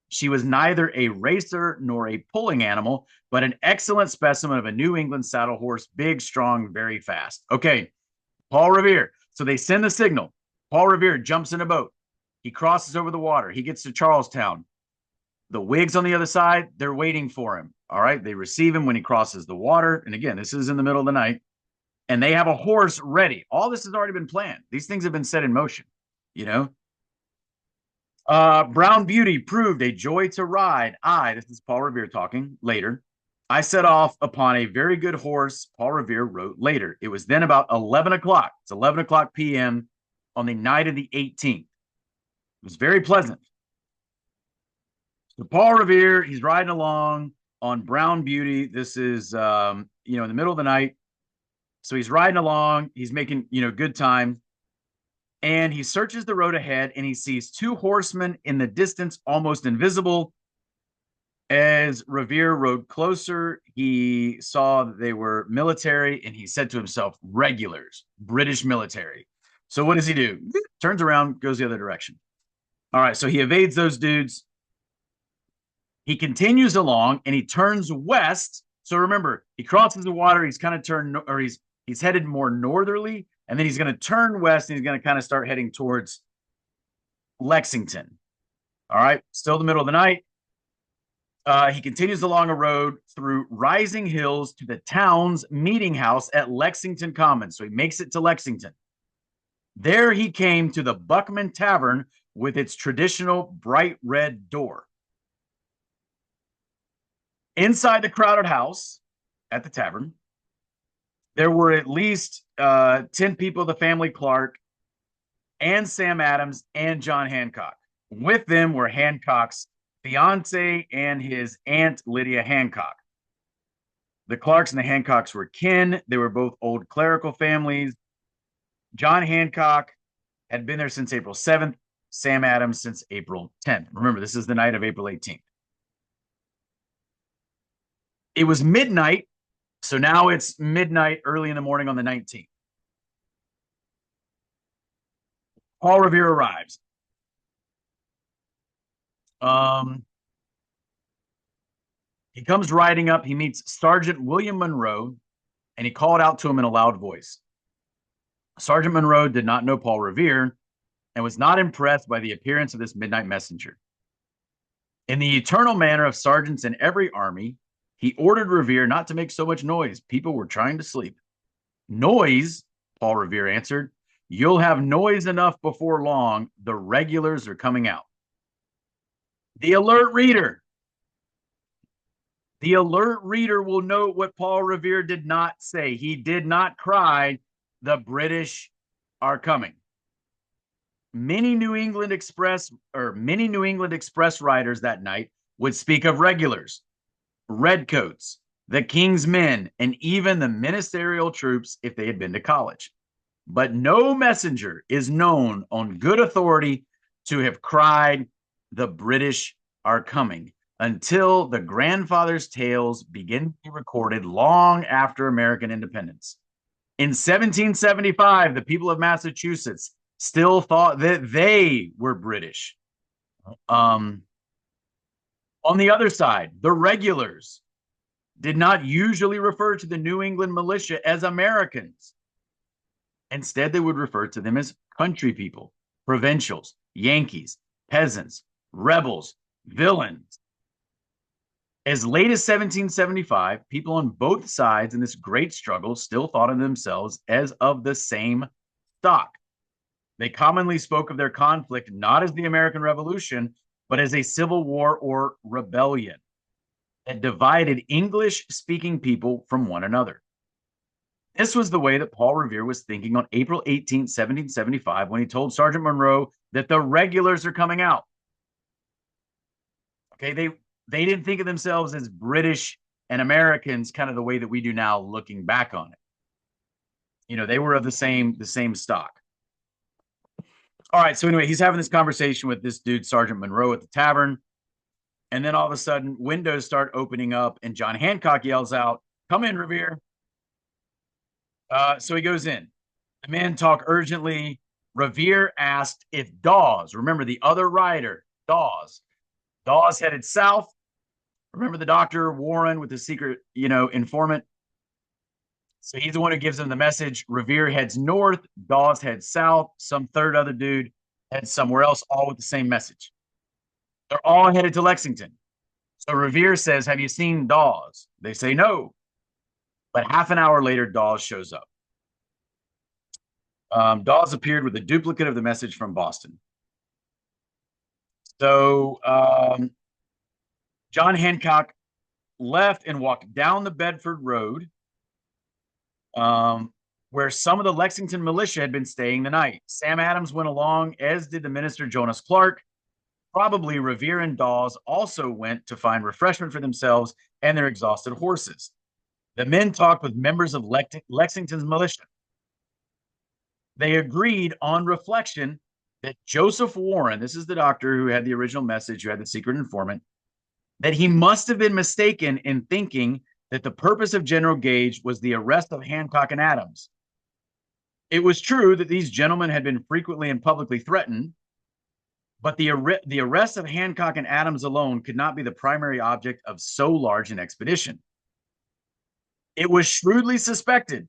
She was neither a racer nor a pulling animal, but an excellent specimen of a New England saddle horse, big, strong, very fast. Okay, Paul Revere. So they send the signal. Paul Revere jumps in a boat. He crosses over the water. He gets to Charlestown. The Whigs on the other side, they're waiting for him. All right, they receive him when he crosses the water. And again, this is in the middle of the night. And they have a horse ready. All this has already been planned. These things have been set in motion, Brown Beauty proved a joy to ride. This is Paul Revere talking later. I set off upon a very good horse, Paul Revere wrote later. It was then about 11 o'clock. It's 11 o'clock p.m. on the night of the 18th. It was very pleasant. So Paul Revere, he's riding along. on Brown Beauty. This is, in the middle of the night. So he's riding along. He's making, good time. And he searches the road ahead and he sees two horsemen in the distance, almost invisible. As Revere rode closer, he saw that they were military and he said to himself, regulars, British military. So what does he do? Turns around, goes the other direction. All right, so he evades those dudes. He continues along and he turns west. So remember, he crosses the water. He's kind of turned, or he's headed more northerly, and then he's going to turn west and he's going to kind of start heading towards Lexington. All right, still the middle of the night. He continues along a road through rising hills to the town's meeting house at Lexington Commons. So he makes it to Lexington. There he came to the Buckman Tavern with its traditional bright red door. Inside the crowded house at the tavern, there were at least 10 people of the family Clark and Sam Adams and John Hancock. With them were Hancock's fiance and his aunt, Lydia Hancock. The Clarks and the Hancocks were kin. They were both old clerical families. John Hancock had been there since April 7th, Sam Adams since April 10th. Remember, this is the night of April 18th. It was midnight, so now it's midnight early in the morning on the 19th. Paul Revere arrives. He comes riding up. He meets Sergeant William Monroe, and he called out to him in a loud voice. Sergeant Monroe did not know Paul Revere and was not impressed by the appearance of this midnight messenger. In the eternal manner of sergeants in every army, he ordered Revere not to make so much noise. People were trying to sleep. Noise, Paul Revere answered. You'll have noise enough before long. The regulars are coming out. The alert reader will note what Paul Revere did not say. He did not cry, the British are coming. Many New England Express riders that night would speak of regulars, redcoats, the king's men, and even the ministerial troops if they had been to college. But no messenger is known on good authority to have cried, the British are coming, until the grandfather's tales begin to be recorded long after American independence. In 1775, the people of Massachusetts still thought that they were British. On the other side, the regulars did not usually refer to the New England militia as Americans. Instead, they would refer to them as country people, provincials, Yankees, peasants, rebels, villains. As late as 1775, people on both sides in this great struggle still thought of themselves as of the same stock. They commonly spoke of their conflict not as the American Revolution, but as a civil war or rebellion that divided English-speaking people from one another. This was the way that Paul Revere was thinking on April 18, 1775, when he told Sergeant Monroe that the regulars are coming out. Okay, they didn't think of themselves as British and Americans kind of the way that we do now looking back on it. They were of the same stock. All right, so anyway, he's having this conversation with this dude, Sergeant Monroe, at the tavern. And then all of a sudden, windows start opening up, and John Hancock yells out, "Come in, Revere." So he goes in. The men talk urgently. Revere asked if Dawes, remember the other rider, Dawes headed south. Remember the Dr. Warren with the secret, informant? So he's the one who gives them the message. Revere heads north, Dawes heads south, some third other dude heads somewhere else, all with the same message. They're all headed to Lexington. So Revere says, "Have you seen Dawes?" They say no. But half an hour later, Dawes shows up. Dawes appeared with a duplicate of the message from Boston. So John Hancock left and walked down the Bedford Road, where some of the Lexington militia had been staying the night. Sam Adams went along, as did the minister Jonas Clark. Probably Revere and Dawes also went to find refreshment for themselves and their exhausted horses. The men talked with members of Lexington's militia. They agreed on reflection that Joseph Warren, this is the doctor who had the original message, who had the secret informant, that he must have been mistaken in thinking that the purpose of General Gage was the arrest of Hancock and Adams. It was true that these gentlemen had been frequently and publicly threatened, but the arrest of Hancock and Adams alone could not be the primary object of so large an expedition. It was shrewdly suspected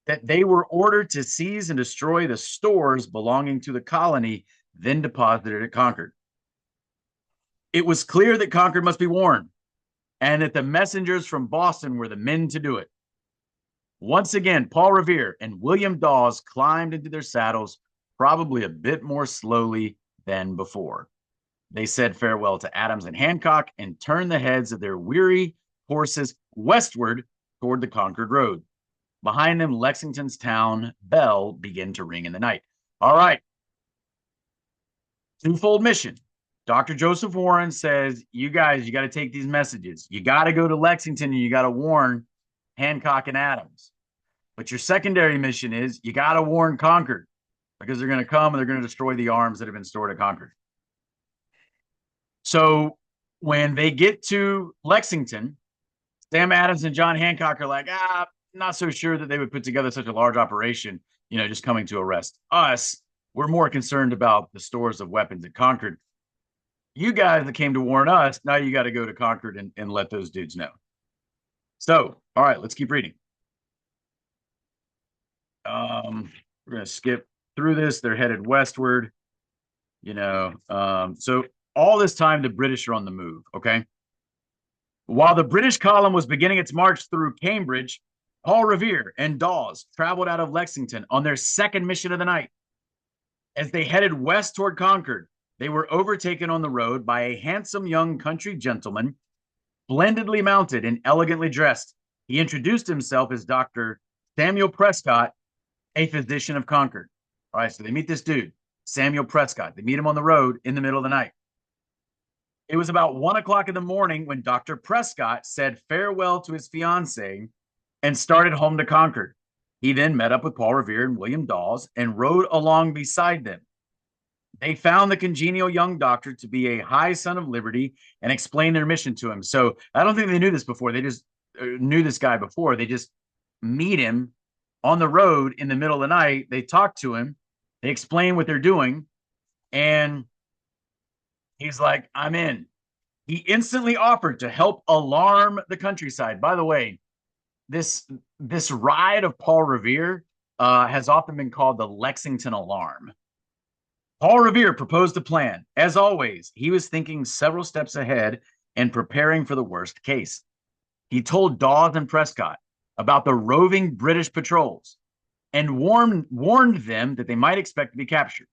that they were ordered to seize and destroy the stores belonging to the colony then deposited at Concord. It was clear that Concord must be warned, and that the messengers from Boston were the men to do it. Once again, Paul Revere and William Dawes climbed into their saddles, probably a bit more slowly than before. They said farewell to Adams and Hancock and turned the heads of their weary horses westward toward the Concord road. Behind them, Lexington's town bell began to ring in the night. All right. Twofold mission. Dr. Joseph Warren says, you guys, you got to take these messages. You got to go to Lexington and you got to warn Hancock and Adams. But your secondary mission is you got to warn Concord, because they're going to come and they're going to destroy the arms that have been stored at Concord. So when they get to Lexington, Sam Adams and John Hancock are like, not so sure that they would put together such a large operation, just coming to arrest us. We're more concerned about the stores of weapons at Concord. You guys that came to warn us, now you got to go to Concord and let those dudes know. So, all right, let's keep reading. We're going to skip through this. They're headed westward, so all this time the British are on the move, okay? While the British column was beginning its march through Cambridge, Paul Revere and Dawes traveled out of Lexington on their second mission of the night. As they headed west toward Concord, they were overtaken on the road by a handsome young country gentleman, splendidly mounted and elegantly dressed. He introduced himself as Dr. Samuel Prescott, a physician of Concord. All right, so they meet this dude, Samuel Prescott. They meet him on the road in the middle of the night. It was about 1 o'clock in the morning when Dr. Prescott said farewell to his fiancée and started home to Concord. He then met up with Paul Revere and William Dawes and rode along beside them. They found the congenial young doctor to be a high son of liberty and explained their mission to him. So I don't think they knew this before. They just knew this guy before. They just meet him on the road in the middle of the night. They talk to him. They explain what they're doing. And he's like, I'm in. He instantly offered to help alarm the countryside. By the way, this ride of Paul Revere has often been called the Lexington Alarm. Paul Revere proposed a plan. As always, he was thinking several steps ahead and preparing for the worst case. He told Dawes and Prescott about the roving British patrols and warned them that they might expect to be captured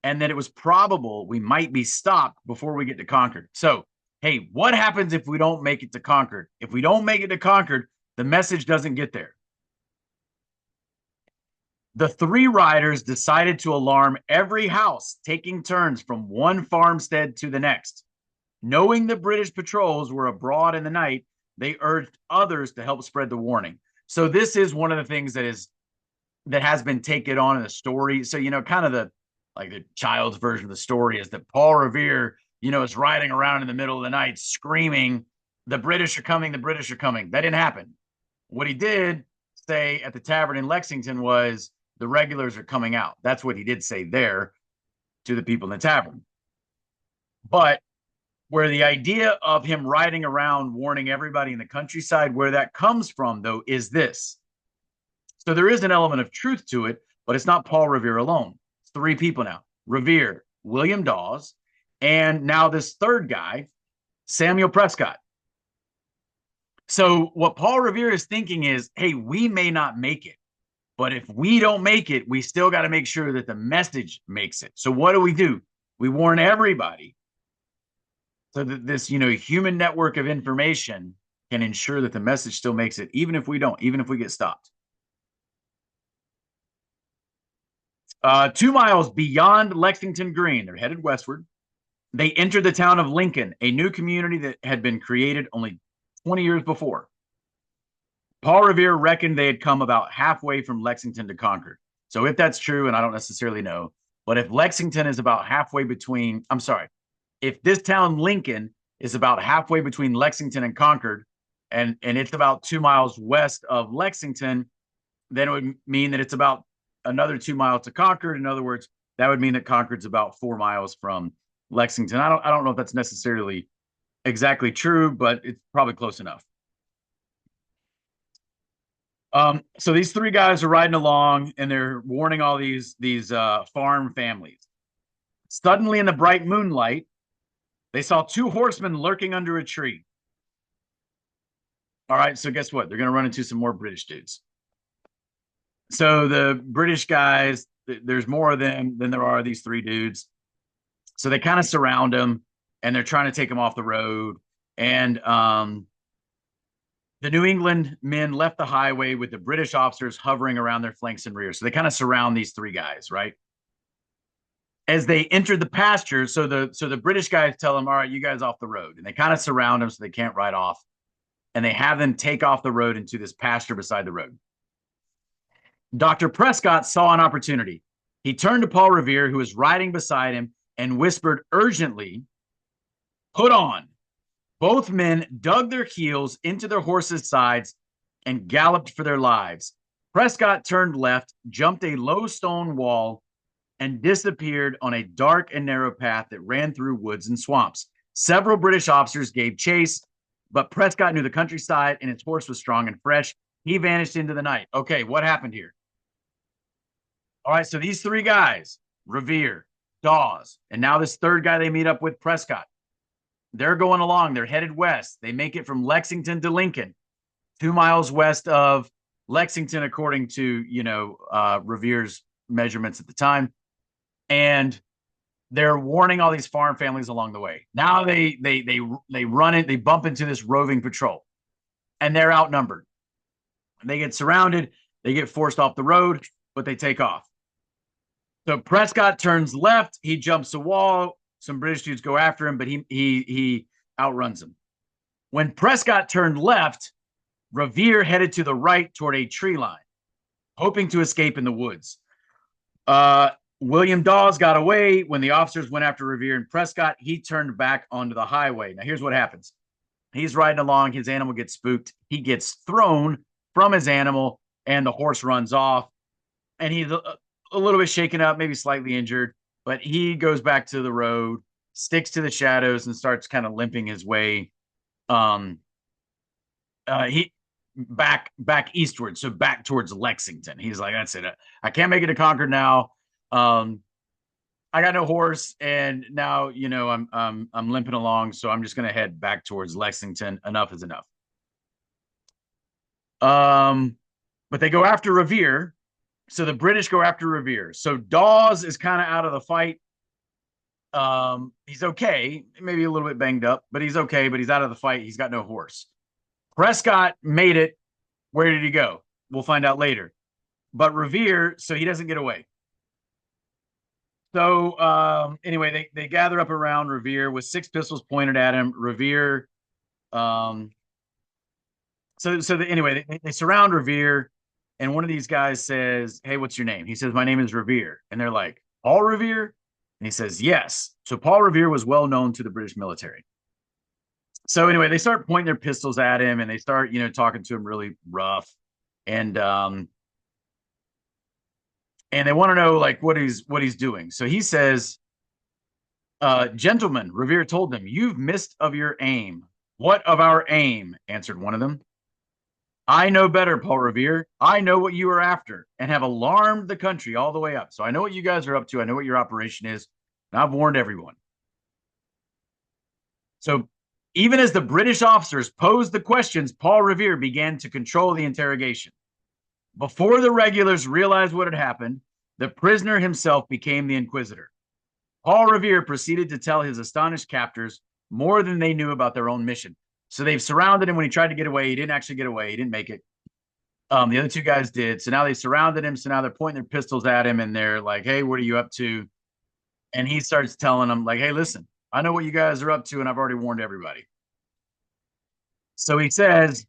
and that it was probable we might be stopped before we get to Concord. So, hey, what happens if we don't make it to Concord? If we don't make it to Concord, the message doesn't get there. The three riders decided to alarm every house, taking turns from one farmstead to the next. Knowing the British patrols were abroad in the night, they urged others to help spread the warning. So this is one of the things that has been taken on in the story. So, kind of the child's version of the story is that Paul Revere, is riding around in the middle of the night screaming, the British are coming, the British are coming. That didn't happen. What he did say at the tavern in Lexington was, the regulars are coming out. That's what he did say there to the people in the tavern. But where the idea of him riding around warning everybody in the countryside, where that comes from, though, is this. So there is an element of truth to it, but it's not Paul Revere alone. It's three people now. Revere, William Dawes, and now this third guy, Samuel Prescott. So what Paul Revere is thinking is, hey, we may not make it. But if we don't make it, we still got to make sure that the message makes it. So what do? We warn everybody so that this, human network of information can ensure that the message still makes it, even if we don't, even if we get stopped. 2 miles beyond Lexington Green, they're headed westward. They entered the town of Lincoln, a new community that had been created only 20 years before. Paul Revere reckoned they had come about halfway from Lexington to Concord. So if that's true, and I don't necessarily know, but if Lexington is about halfway between, I'm sorry, if this town Lincoln is about halfway between Lexington and Concord, and it's about 2 miles west of Lexington, then it would mean that it's about another 2 miles to Concord. In other words, that would mean that Concord's about 4 miles from Lexington. I don't know if that's necessarily exactly true, but it's probably close enough. So these three guys are riding along and they're warning all these farm families. Suddenly, in the bright moonlight, they saw two horsemen lurking under a tree. All right, so guess what? They're going to run into some more British dudes. So the British guys, there's more of them than there are these three dudes. So they kind of surround them and they're trying to take them off the road. And the New England men left the highway with the British officers hovering around their flanks and rear. So they kind of surround these three guys, right? As they entered the pasture, so the British guys tell them, all right, you guys off the road. And they kind of surround them so they can't ride off. And they have them take off the road into this pasture beside the road. Dr. Prescott saw an opportunity. He turned to Paul Revere, who was riding beside him, and whispered urgently, "Put on." Both men dug their heels into their horses' sides and galloped for their lives. Prescott turned left, jumped a low stone wall, and disappeared on a dark and narrow path that ran through woods and swamps. Several British officers gave chase, but Prescott knew the countryside and his horse was strong and fresh. He vanished into the night. Okay, what happened here? All right, so these three guys, Revere, Dawes, and now this third guy they meet up with, Prescott, they're going along. They're headed west. They make it from Lexington to Lincoln, 2 miles west of Lexington, according to, Revere's measurements at the time. And they're warning all these farm families along the way. Now they run it, they bump into this roving patrol, and they're outnumbered. They get surrounded, they get forced off the road, but they take off. So Prescott turns left, he jumps a wall. Some British dudes go after him, but he outruns them. When Prescott turned left, Revere headed to the right toward a tree line, hoping to escape in the woods. William Dawes got away. When the officers went after Revere and Prescott, he turned back onto the highway. Now, here's what happens. He's riding along. His animal gets spooked. He gets thrown from his animal, and the horse runs off. And he's a little bit shaken up, maybe slightly injured, but he goes back to the road, sticks to the shadows, and starts kind of limping his way he back eastward, so back towards Lexington. He's like, that's it. I can't make it to Concord now. I got no horse, and now I'm limping along, so I'm just gonna head back towards Lexington. Enough is enough. But they go after Revere. So the British go after Revere. So Dawes is kind of out of the fight. He's okay, maybe a little bit banged up, but he's okay. But he's out of the fight. He's got no horse. Prescott made it. Where did he go? We'll find out later. But Revere, so he doesn't get away. So anyway, they gather up around Revere with 6 pistols pointed at him. Revere. Anyway, they surround Revere, and one of these guys says, "Hey, what's your name?" He says, "My name is Revere." And they're like, "Paul Revere?" And he says, "Yes." So Paul Revere was well known to the British military. So anyway, they start pointing their pistols at him, and they start, talking to him really rough, and they want to know like what he's doing. So he says, "Gentlemen," Revere told them, "you've missed of your aim." "What of our aim?" answered one of them. "I know better, Paul Revere. I know what you are after and have alarmed the country all the way up. So I know what you guys are up to. I know what your operation is. And I've warned everyone." So even as the British officers posed the questions, Paul Revere began to control the interrogation. Before the regulars realized what had happened, the prisoner himself became the inquisitor. Paul Revere proceeded to tell his astonished captors more than they knew about their own mission. So they've surrounded him. When he tried to get away, he didn't actually get away. He didn't make it. The other two guys did. So now they surrounded him. So now they're pointing their pistols at him, and they're like, "Hey, what are you up to?" And he starts telling them, like, "Hey, listen, I know what you guys are up to, and I've already warned everybody. So he says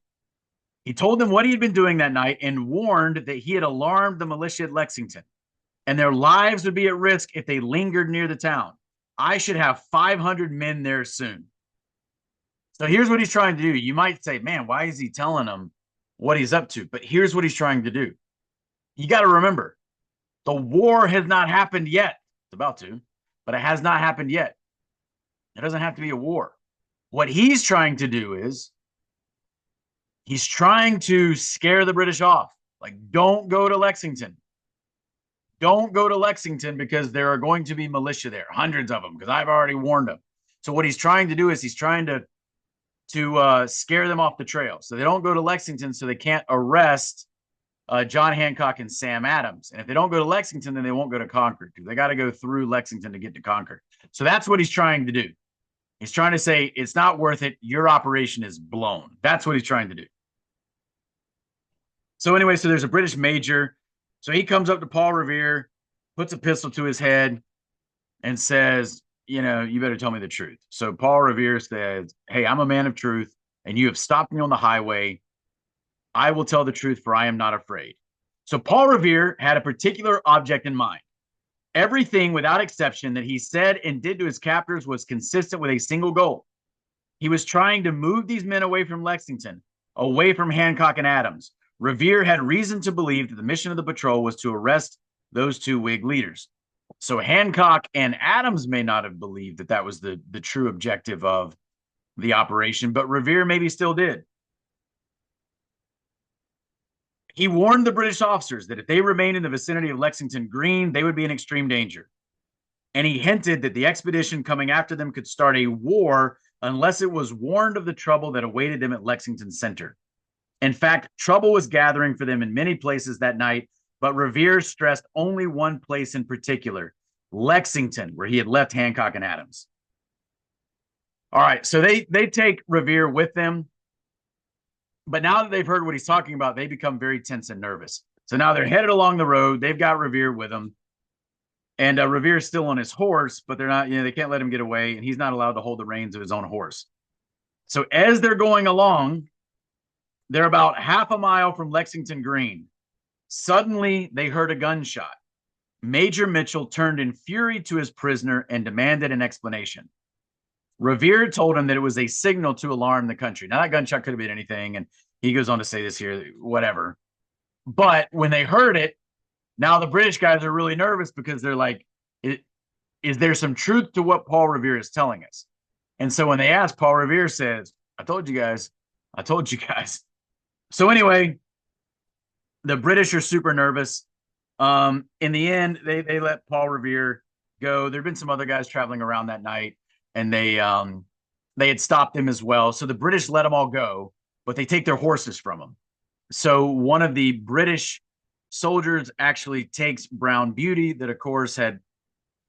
he told them what he had been doing that night and warned that he had alarmed the militia at Lexington and their lives would be at risk if they lingered near the town. I should have 500 men there soon. So here's what he's trying to do. You might say, man, why is he telling them what he's up to? But here's what he's trying to do. You got to remember, the war has not happened yet. It's about to, but it has not happened yet. It doesn't have to be a war. What he's trying to do is he's trying to scare the British off. Like, don't go to Lexington. Don't go to Lexington because there are going to be militia there, hundreds of them, because I've already warned them. So what he's trying to do is he's trying to scare them off the trail. So they don't go to Lexington, so they can't arrest John Hancock and Sam Adams. And if they don't go to Lexington, then they won't go to Concord because they got to go through Lexington to get to Concord. So that's what he's trying to do. He's trying to say it's not worth it. Your operation is blown. That's what he's trying to do. So anyway, so there's a British major. So he comes up to Paul Revere, puts a pistol to his head, and says, you know, you better tell me the truth. So Paul Revere says, hey, I'm a man of truth, and you have stopped me on the highway. I will tell the truth, for I am not afraid. So Paul Revere had a particular object in mind. Everything, without exception, that he said and did to his captors was consistent with a single goal. He was trying to move these men away from Lexington, away from Hancock and Adams. Revere had reason to believe that the mission of the patrol was to arrest those two Whig leaders. So Hancock and Adams may not have believed that that was the true objective of the operation, but Revere maybe still did. He warned the British officers that if they remained in the vicinity of Lexington Green, they would be in extreme danger. And he hinted that the expedition coming after them could start a war unless it was warned of the trouble that awaited them at Lexington Center. In fact, trouble was gathering for them in many places that night, but Revere stressed only one place in particular, Lexington, where he had left Hancock and Adams. All right, so they take Revere with them, but now that they've heard what he's talking about, they become very tense and nervous. So now they're headed along the road. They've got Revere with them, and Revere's still on his horse, but they're not, you know, they can't let him get away, and he's not allowed to hold the reins of his own horse. So as they're going along, they're about half a mile from Lexington Green. Suddenly, they heard a gunshot. Major Mitchell turned in fury to his prisoner and demanded an explanation. Revere told him that it was a signal to alarm the country. Now, that gunshot could have been anything, and he goes on to say this here, whatever. But when they heard it, now the British guys are really nervous because they're like, is there some truth to what Paul Revere is telling us? And so when they ask, Paul Revere says, I told you guys. I told you guys. So anyway, the British are super nervous. In the end, they let Paul Revere go. There'd been some other guys traveling around that night, and they had stopped him as well. So the British let them all go, but they take their horses from them. So one of the British soldiers actually takes Brown Beauty, that of course had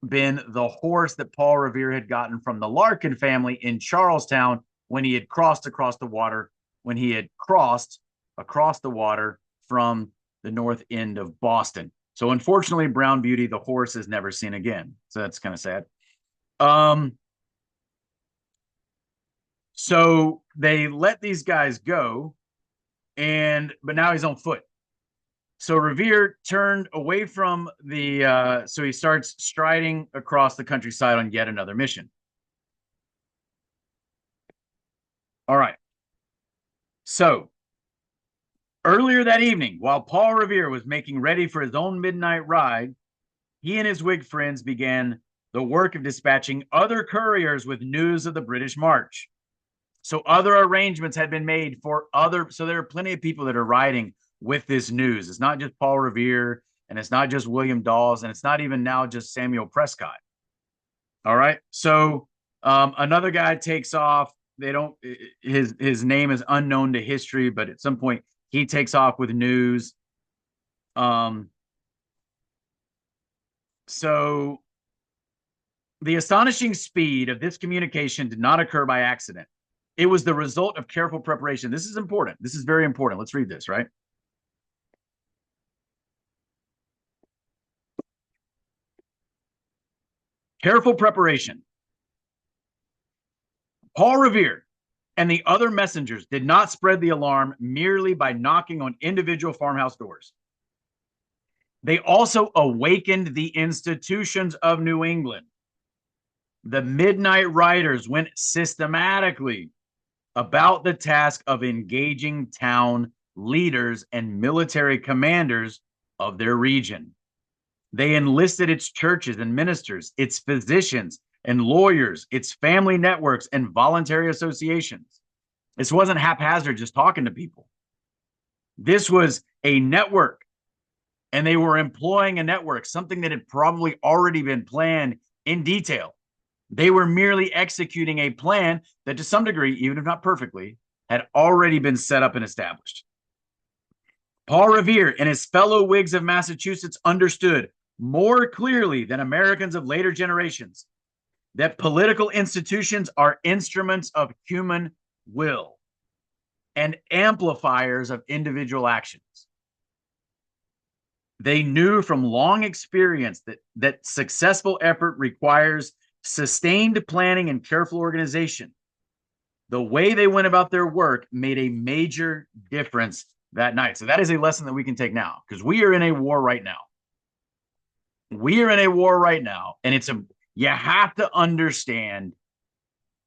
been the horse that Paul Revere had gotten from the Larkin family in Charlestown when he had crossed across the water, when he had crossed across the water from the north end of Boston. So unfortunately, Brown Beauty, the horse, is never seen again. So that's kind of sad. So they let these guys go, but now he's on foot. So Revere turned away from so he starts striding across the countryside on yet another mission. All right. So earlier that evening, while Paul Revere was making ready for his own midnight ride, he and his Whig friends began the work of dispatching other couriers with news of the British march. So other arrangements had been made for so there are plenty of people that are riding with this news. It's not just Paul Revere, and it's not just William Dawes, and it's not even now just Samuel Prescott. All right. So another guy takes off. His name is unknown to history, but at some point he takes off with news. So the astonishing speed of this communication did not occur by accident. It was the result of careful preparation. This is important. This is very important. Let's read this, right? Careful preparation. Paul Revere and the other messengers did not spread the alarm merely by knocking on individual farmhouse doors. They also awakened the institutions of New England. The Midnight Riders went systematically about the task of engaging town leaders and military commanders of their region. They enlisted its churches and ministers, its physicians and lawyers, its family networks and voluntary associations. This wasn't haphazard just talking to people. This was a network, and they were employing a network, something that had probably already been planned in detail. They were merely executing a plan that, to some degree, even if not perfectly, had already been set up and established. Paul Revere and his fellow Whigs of Massachusetts understood more clearly than Americans of later generations that political institutions are instruments of human will and amplifiers of individual actions. They knew from long experience that successful effort requires sustained planning and careful organization. The way they went about their work made a major difference that night. So that is a lesson that we can take now, because we are in a war right now. We are in a war right now, and you have to understand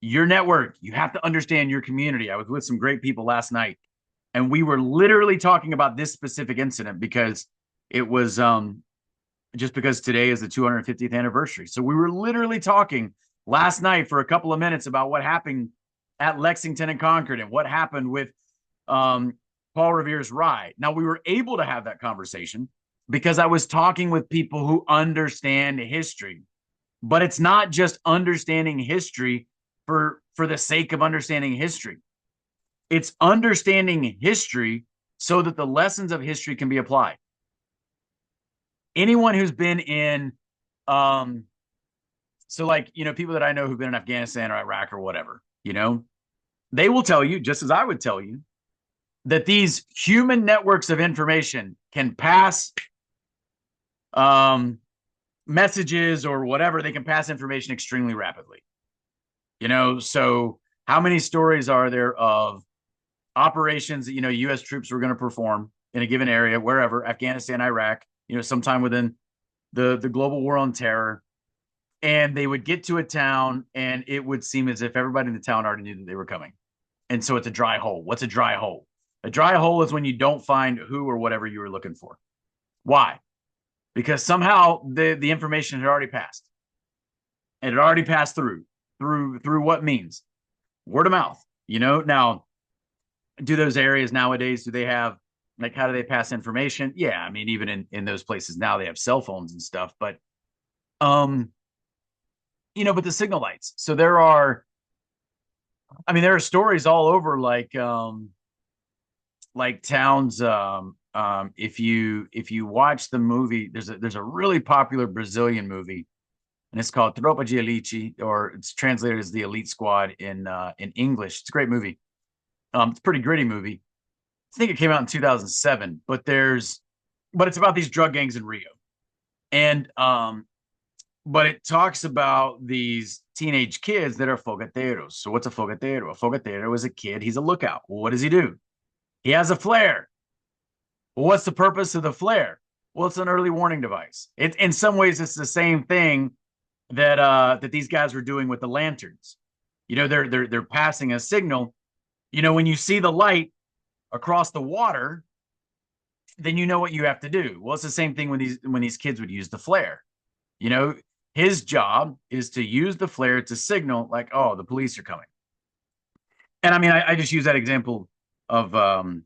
your network. You have to understand your community. I was with some great people last night, and we were literally talking about this specific incident because it was just because today is the 250th anniversary. So we were literally talking last night for a couple of minutes about what happened at Lexington and Concord and what happened with Paul Revere's ride. Now, we were able to have that conversation because I was talking with people who understand history. But it's not just understanding history for the sake of understanding history. It's understanding history so that the lessons of history can be applied. Anyone who's been in, people that I know who've been in Afghanistan or Iraq or whatever, they will tell you, just as I would tell you, that these human networks of information can pass messages or whatever. They can pass information extremely rapidly. So how many stories are there of operations that, U.S. troops were going to perform in a given area, wherever, Afghanistan, Iraq, sometime within the global war on terror. And they would get to a town and it would seem as if everybody in the town already knew that they were coming. And so it's a dry hole. What's a dry hole? A dry hole is when you don't find who or whatever you were looking for. Why? Because somehow the information had already passed. It had already passed through what means? Word of mouth. Now, do those areas nowadays, do they have, how do they pass information? Yeah, I mean, even in those places now, they have cell phones and stuff, but but the signal lights. So there are stories all over, like towns. If you watch the movie, there's a really popular Brazilian movie, and it's called Tropa de Elite, or it's translated as the Elite Squad in English. It's a great movie. It's a pretty gritty movie. I think it came out in 2007, but it's about these drug gangs in Rio. And but it talks about these teenage kids that are fogateros. So what's a fogatero? A fogatero is a kid. He's a lookout. Well, what does he do? He has a flare. Well, what's the purpose of the flare? Well, it's an early warning device. In some ways, it's the same thing that these guys were doing with the lanterns. They're passing a signal. When you see the light across the water, then you know what you have to do. Well, it's the same thing when these kids would use the flare. His job is to use the flare to signal, like, oh, the police are coming. And I just use that example of from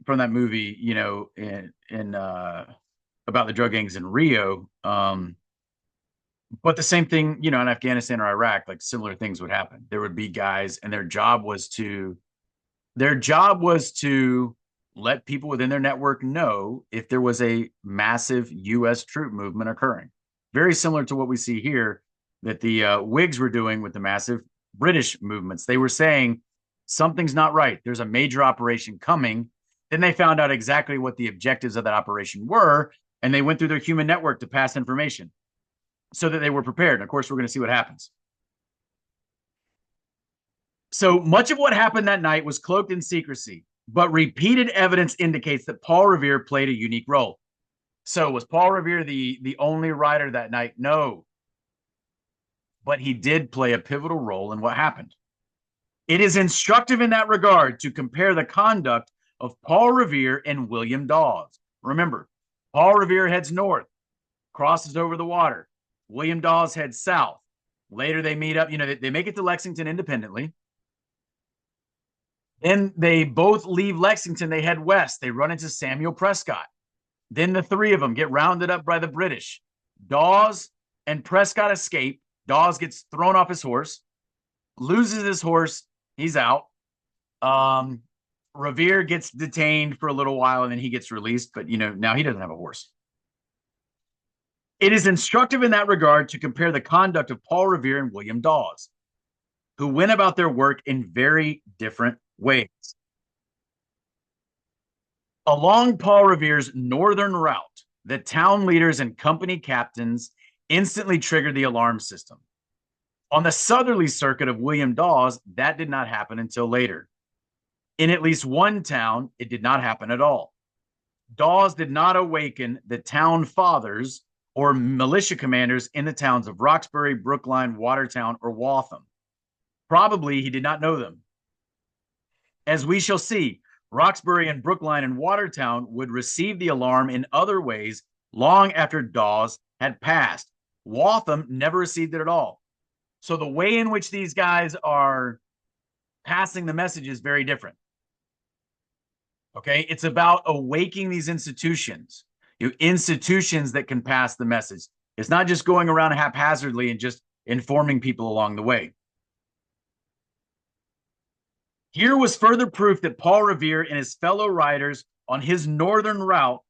that movie, in about the drug gangs in Rio. But the same thing, in Afghanistan or Iraq, like similar things would happen. There would be guys, and their job was to let people within their network know if there was a massive U.S. troop movement occurring. Very similar to what we see here that the Whigs were doing with the massive British movements. They were saying something's not right. There's a major operation coming. Then they found out exactly what the objectives of that operation were, and they went through their human network to pass information so that they were prepared. And of course, we're going to see what happens. So much of what happened that night was cloaked in secrecy, but repeated evidence indicates that Paul Revere played a unique role. So was Paul Revere the only writer that night? No, but he did play a pivotal role in what happened. It is instructive in that regard to compare the conduct of Paul Revere and William Dawes. Remember, Paul Revere heads north, crosses over the water. William Dawes heads south. Later, they meet up. They make it to Lexington independently. Then they both leave Lexington. They head west. They run into Samuel Prescott. Then the three of them get rounded up by the British. Dawes and Prescott escape. Dawes gets thrown off his horse, loses his horse. He's out. Revere gets detained for a little while, and then he gets released. But, now he doesn't have a horse. It is instructive in that regard to compare the conduct of Paul Revere and William Dawes, who went about their work in very different ways. Along Paul Revere's northern route, the town leaders and company captains instantly triggered the alarm system. On the southerly circuit of William Dawes, that did not happen until later. In at least one town, it did not happen at all. Dawes did not awaken the town fathers or militia commanders in the towns of Roxbury, Brookline, Watertown, or Waltham. Probably he did not know them. As we shall see, Roxbury and Brookline and Watertown would receive the alarm in other ways long after Dawes had passed. Waltham never received it at all. So the way in which these guys are passing the message is very different. Okay, it's about awakening these institutions, institutions that can pass the message. It's not just going around haphazardly and just informing people along the way. Here was further proof that Paul Revere and his fellow writers on his northern route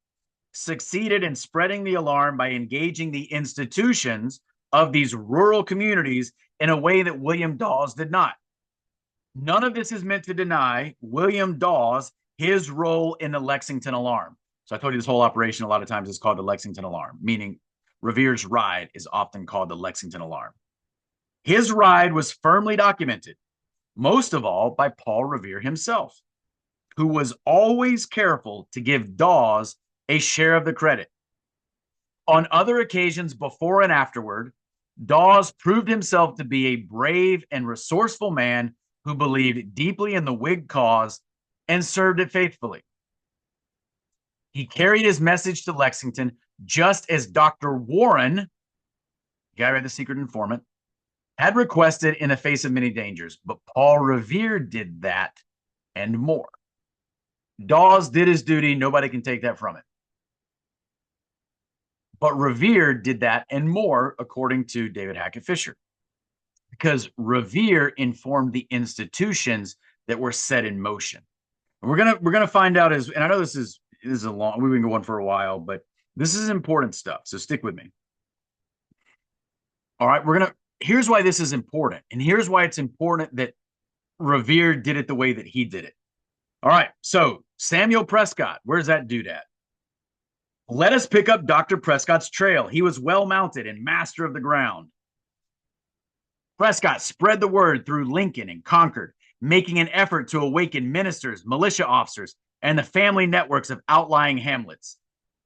succeeded in spreading the alarm by engaging the institutions of these rural communities in a way that William Dawes did not. None of this is meant to deny William Dawes his role in the Lexington Alarm. So I told you this whole operation a lot of times is called the Lexington Alarm, meaning Revere's ride is often called the Lexington Alarm. His ride was firmly documented, most of all by Paul Revere himself, who was always careful to give Dawes a share of the credit. On other occasions before and afterward, Dawes proved himself to be a brave and resourceful man who believed deeply in the Whig cause and served it faithfully. He carried his message to Lexington just as Dr. Warren, the guy who had the secret informant, had requested in the face of many dangers. But Paul Revere did that and more. Dawes did his duty. Nobody can take that from it. But Revere did that and more, according to David Hackett Fischer, because Revere informed the institutions that were set in motion. And we're gonna find out and I know this is a long. We've been going for a while, but this is important stuff. So stick with me. All right, here's why this is important, and here's why it's important that Revere did it the way that he did it. All right, so Samuel Prescott, where's that dude at? Let us pick up Dr. Prescott's trail. He was well mounted and master of the ground. Prescott spread the word through Lincoln and Concord, making an effort to awaken ministers, militia officers, and the family networks of outlying hamlets.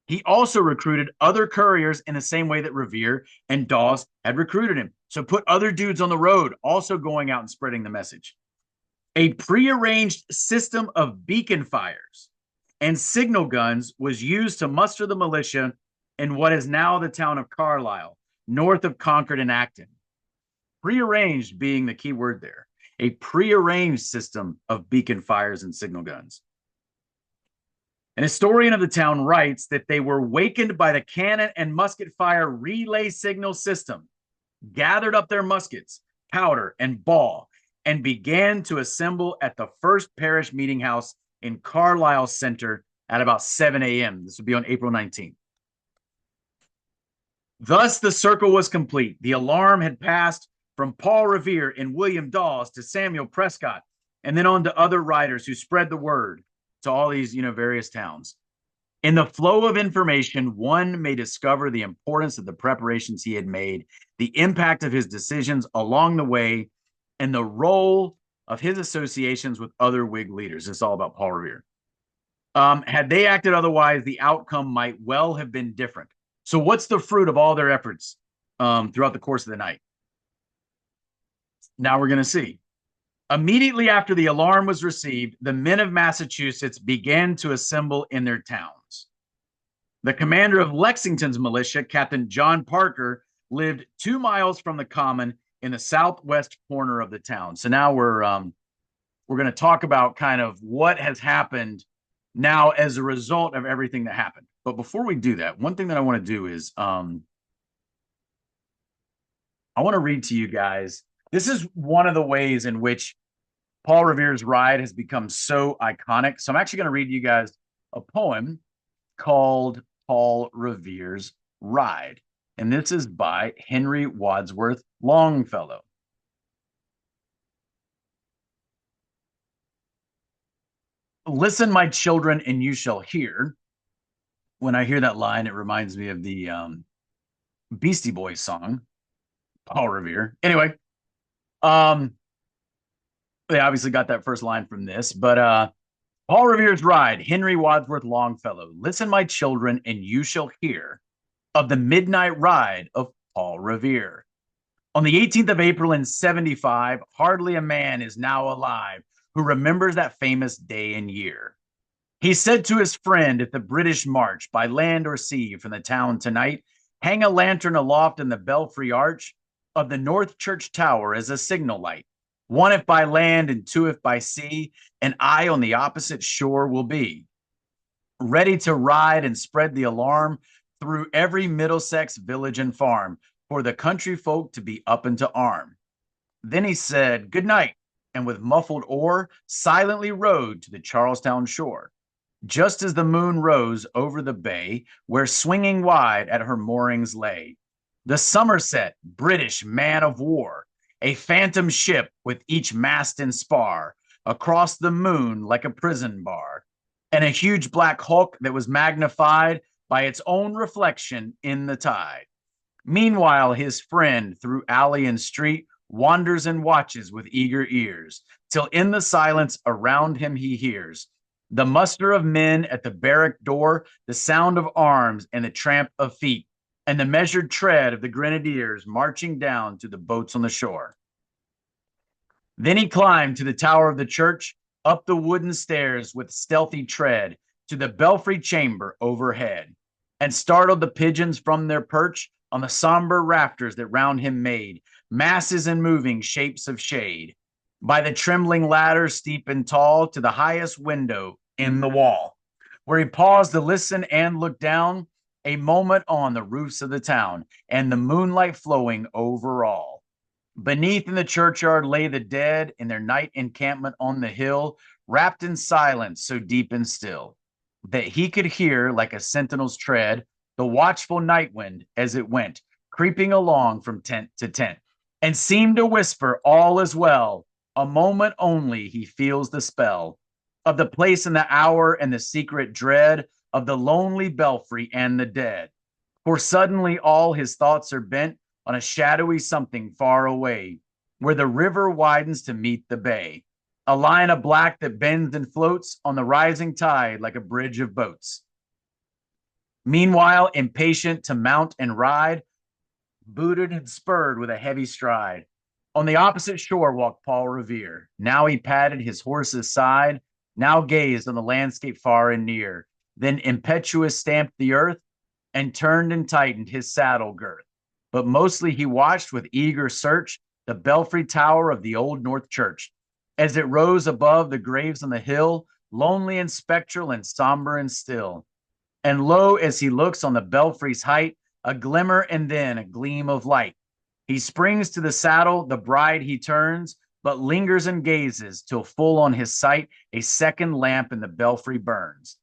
He also recruited other couriers in the same way that Revere and Dawes had recruited him. So put other dudes on the road, also going out and spreading the message. A prearranged system of beacon fires and signal guns was used to muster the militia in what is now the town of Carlisle, north of Concord and Acton. Prearranged being the key word there. A prearranged system of beacon fires and signal guns. An historian of the town writes that they were wakened by the cannon and musket fire relay signal system, gathered up their muskets, powder, and ball, and began to assemble at the First Parish Meeting House in Carlisle Center at about 7 a.m. This would be on April 19th. Thus, the circle was complete. The alarm had passed from Paul Revere and William Dawes to Samuel Prescott, and then on to other writers who spread the word to all these, various towns. In the flow of information, one may discover the importance of the preparations he had made, the impact of his decisions along the way, and the role of his associations with other Whig leaders. It's all about Paul Revere. Had they acted otherwise, the outcome might well have been different. So, what's the fruit of all their efforts throughout the course of the night? Now we're going to see. Immediately after the alarm was received, the men of Massachusetts began to assemble in their towns. The commander of Lexington's militia, Captain John Parker, lived 2 miles from the common in the southwest corner of the town. So now we're going to talk about kind of what has happened now as a result of everything that happened. But before we do that, one thing that I want to do is I want to read to you guys. This is one of the ways in which Paul Revere's ride has become so iconic. So I'm actually going to read you guys a poem called Paul Revere's Ride. And this is by Henry Wadsworth Longfellow. Listen, my children, and you shall hear. When I hear that line, it reminds me of the Beastie Boys song, Paul Revere. Anyway, they obviously got that first line from this, but Paul Revere's Ride, Henry Wadsworth Longfellow. Listen, my children, and you shall hear of the midnight ride of Paul Revere. On the 18th of April in 75, hardly a man is now alive who remembers that famous day and year. He said to his friend at the British march, by land or sea from the town tonight, hang a lantern aloft in the belfry arch of the North Church Tower as a signal light. One if by land and two if by sea, and I on the opposite shore will be, ready to ride and spread the alarm through every Middlesex village and farm, for the country folk to be up and to arm. Then he said, good night, and with muffled oar, silently rowed to the Charlestown shore. Just as the moon rose over the bay, where swinging wide at her moorings lay, the Somerset, British man of war, a phantom ship with each mast and spar, across the moon like a prison bar, and a huge black hulk that was magnified by its own reflection in the tide. Meanwhile, his friend through alley and street wanders and watches with eager ears, till in the silence around him he hears the muster of men at the barrack door, the sound of arms and the tramp of feet, and the measured tread of the grenadiers marching down to the boats on the shore. Then he climbed to the tower of the church, up the wooden stairs with stealthy tread, to the belfry chamber overhead, and startled the pigeons from their perch on the somber rafters that round him made masses and moving shapes of shade, by the trembling ladder steep and tall to the highest window in the wall, where he paused to listen and look down a moment on the roofs of the town and the moonlight flowing over all. Beneath in the churchyard lay the dead in their night encampment on the hill, wrapped in silence so deep and still that he could hear, like a sentinel's tread, the watchful night wind as it went creeping along from tent to tent, and seemed to whisper, all is well. A moment only he feels the spell of the place and the hour and the secret dread of the lonely belfry and the dead. For suddenly all his thoughts are bent on a shadowy something far away, where the river widens to meet the bay, a line of black that bends and floats on the rising tide like a bridge of boats. Meanwhile, impatient to mount and ride, booted and spurred with a heavy stride, on the opposite shore walked Paul Revere. Now he patted his horse's side, now gazed on the landscape far and near, then impetuous stamped the earth and turned and tightened his saddle girth. But mostly he watched with eager search the belfry tower of the old North Church, as it rose above the graves on the hill, lonely and spectral and somber and still. And lo, as he looks on the belfry's height, a glimmer and then a gleam of light. He springs to the saddle, the bride he turns, but lingers and gazes till full on his sight a second lamp in the belfry burns.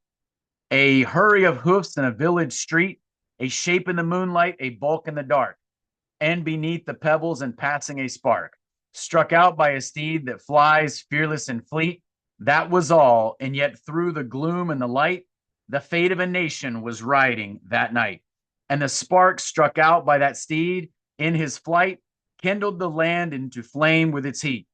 A hurry of hoofs in a village street, a shape in the moonlight, a bulk in the dark, and beneath the pebbles and passing a spark, struck out by a steed that flies fearless and fleet. That was all, and yet through the gloom and the light, the fate of a nation was riding that night. And the spark struck out by that steed in his flight kindled the land into flame with its heat.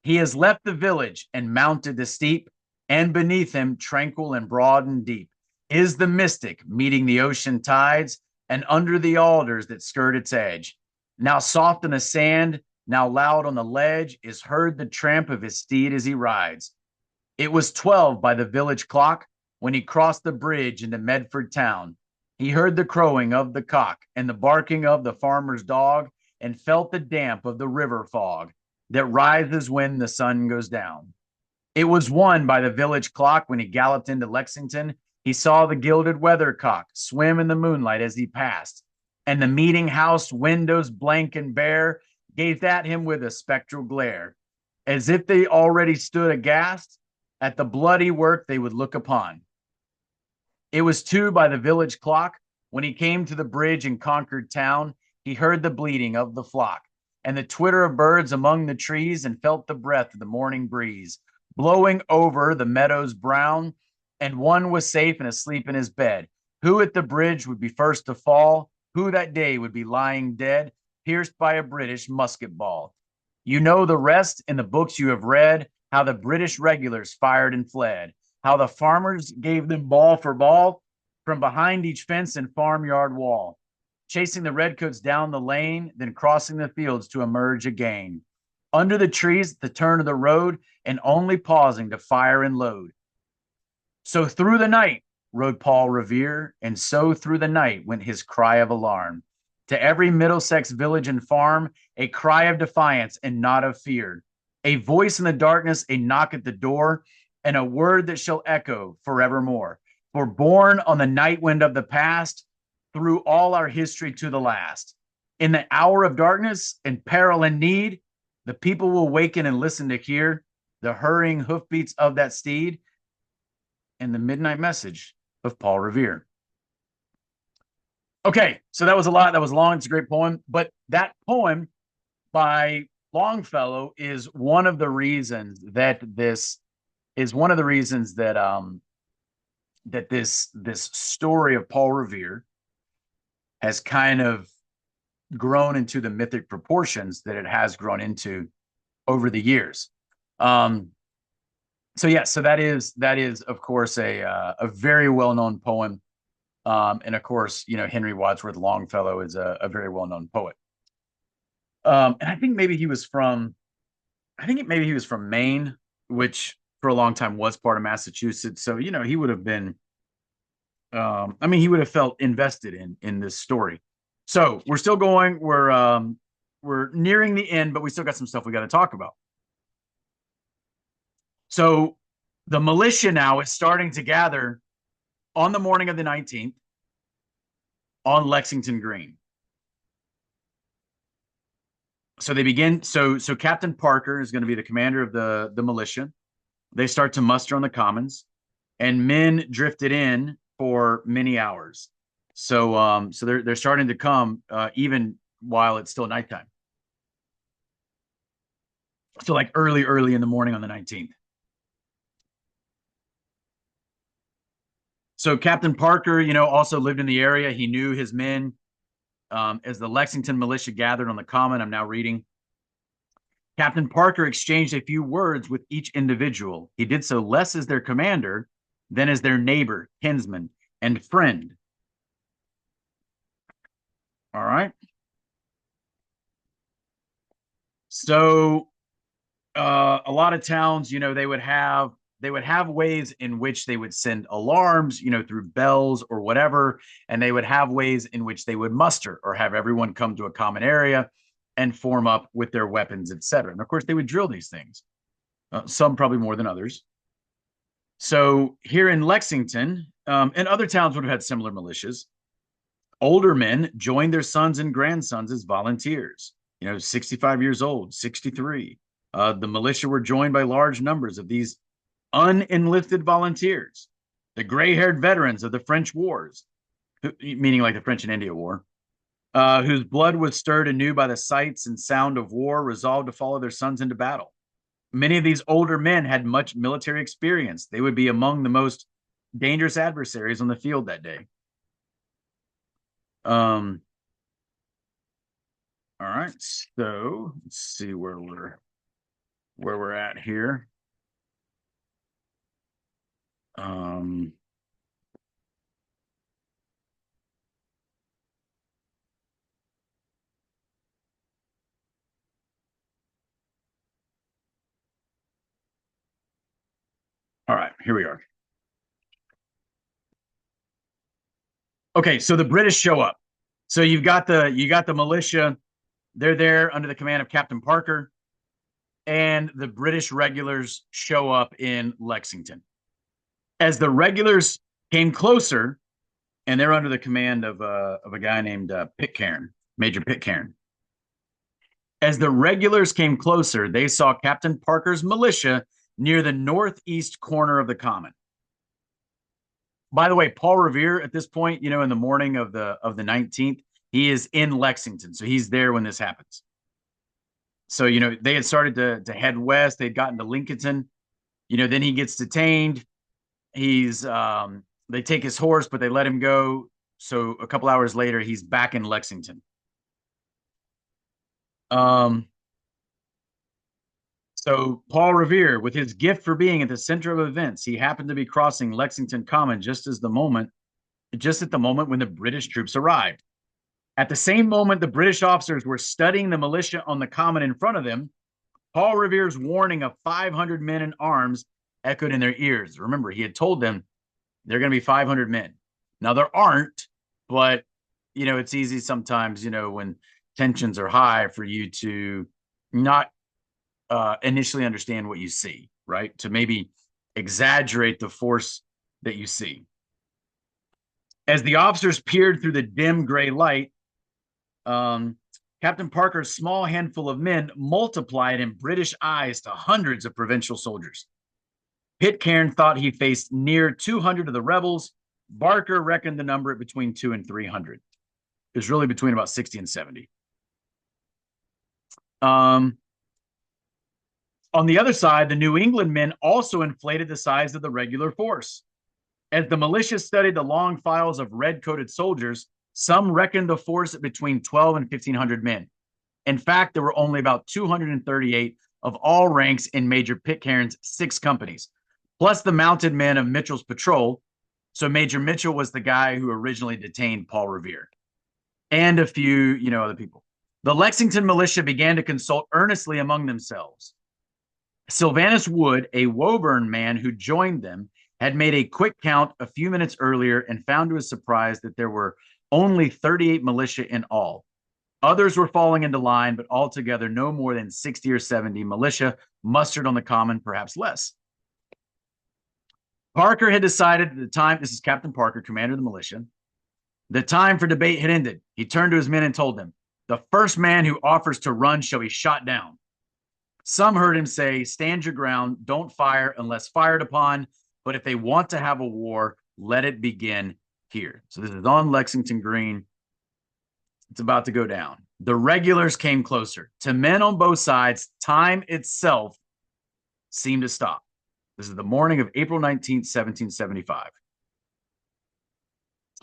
He has left the village and mounted the steep, and beneath him, tranquil and broad and deep, is the mystic meeting the ocean tides, and under the alders that skirt its edge, now soft on the sand, now loud on the ledge, is heard the tramp of his steed as he rides. It was 12 by the village clock when he crossed the bridge into Medford town. He heard the crowing of the cock and the barking of the farmer's dog, and felt the damp of the river fog that rises when the sun goes down. It was 1 by the village clock when he galloped into Lexington. He saw the gilded weathercock swim in the moonlight as he passed, and the meeting house windows blank and bare gazed at him with a spectral glare, as if they already stood aghast at the bloody work they would look upon. It was 2 by the village clock when he came to the bridge in Concord town. He heard the bleating of the flock and the twitter of birds among the trees, and felt the breath of the morning breeze blowing over the meadows brown. And one was safe and asleep in his bed. Who at the bridge would be first to fall? Who that day would be lying dead, pierced by a British musket ball? You know the rest in the books you have read, how the British regulars fired and fled, how the farmers gave them ball for ball from behind each fence and farmyard wall, chasing the redcoats down the lane, then crossing the fields to emerge again. Under the trees at the turn of the road, and only pausing to fire and load. So through the night rode Paul Revere, and so through the night went his cry of alarm. To every Middlesex village and farm, a cry of defiance and not of fear. A voice in the darkness, a knock at the door, and a word that shall echo forevermore. For born on the night wind of the past, through all our history to the last. In the hour of darkness and peril and need, the people will waken and listen to hear the hurrying hoofbeats of that steed and the midnight message of Paul Revere. Okay, so that was a lot. That was long. It's a great poem. But that poem by Longfellow is one of the reasons that this story of Paul Revere has kind of grown into the mythic proportions that it has grown into over the years. So that is of course a very well-known poem. And of course, Henry Wadsworth Longfellow is a very well-known poet. And I think maybe he was from Maine, which for a long time was part of Massachusetts. So, he would have been, he would have felt invested in this story. So we're still going. We're nearing the end, but we still got some stuff we got to talk about. So the militia now is starting to gather on the morning of the 19th on Lexington Green. So they begin. So Captain Parker is going to be the commander of the militia. They start to muster on the commons, and men drifted in for many hours. So they're starting to come even while it's still nighttime. So like early in the morning on the 19th. So Captain Parker, also lived in the area. He knew his men. As the Lexington militia gathered on the common, I'm now reading. Captain Parker exchanged a few words with each individual. He did so less as their commander than as their neighbor, kinsman, and friend. All right. So a lot of towns, they would have ways in which they would send alarms, through bells or whatever, and they would have ways in which they would muster or have everyone come to a common area and form up with their weapons, etc. And of course, they would drill these things, some probably more than others. So here in Lexington, and other towns would have had similar militias, older men joined their sons and grandsons as volunteers, 65 years old, 63. The militia were joined by large numbers of these unenlisted volunteers, the gray-haired veterans of the French wars, meaning like the French and India War, whose blood was stirred anew by the sights and sound of war, resolved to follow their sons into battle. Many of these older men had much military experience. They would be among the most dangerous adversaries on the field that day. All right, so let's see where we're where we're at here. Um, all right, here we are. Okay, so the British show up. So you got the militia. They're there under the command of Captain Parker, and the British regulars show up in Lexington. As the regulars came closer, and they're under the command of a guy named Pitcairn, Major Pitcairn. As the regulars came closer, they saw Captain Parker's militia near the northeast corner of the common. By the way, Paul Revere at this point, in the morning of the 19th, he is in Lexington, so he's there when this happens. So they had started to head west. They'd gotten to Lincolnton. Then he gets detained. They take his horse, but they let him go. So a couple hours later, he's back in Lexington. So Paul Revere, with his gift for being at the center of events, he happened to be crossing Lexington Common just at the moment when the British troops arrived. At the same moment the British officers were studying the militia on the common in front of them, Paul Revere's warning of 500 men in arms echoed in their ears. Remember, he had told them there are going to be 500 men. Now, there aren't, but, it's easy sometimes, when tensions are high for you to not initially understand what you see, right? To maybe exaggerate the force that you see. As the officers peered through the dim gray light, Captain Parker's small handful of men multiplied in British eyes to hundreds of provincial soldiers. Pitcairn thought he faced near 200 of the rebels. Barker reckoned the number at between 200 and 300. It was really between about 60 and 70. On the other side, the New England men also inflated the size of the regular force. As the militia studied the long files of red-coated soldiers, some reckoned the force at between 12 and 1,500 men. In fact, there were only about 238 of all ranks in Major Pitcairn's 6 companies, plus the mounted men of Mitchell's patrol. So Major Mitchell was the guy who originally detained Paul Revere, and a few, other people. The Lexington militia began to consult earnestly among themselves. Sylvanus Wood, a Woburn man who joined them, had made a quick count a few minutes earlier and found to his surprise that there were only 38 militia in all. Others were falling into line, but altogether no more than 60 or 70 militia mustered on the common, perhaps less. Parker had decided at the time, this is Captain Parker, commander of the militia, the time for debate had ended. He turned to his men and told them, "The first man who offers to run shall be shot down." Some heard him say, "Stand your ground, don't fire unless fired upon, but if they want to have a war, let it begin here." So this is on Lexington Green. It's about to go down. The regulars came closer. To men on both sides, time itself seemed to stop. This is the morning of April 19th, 1775.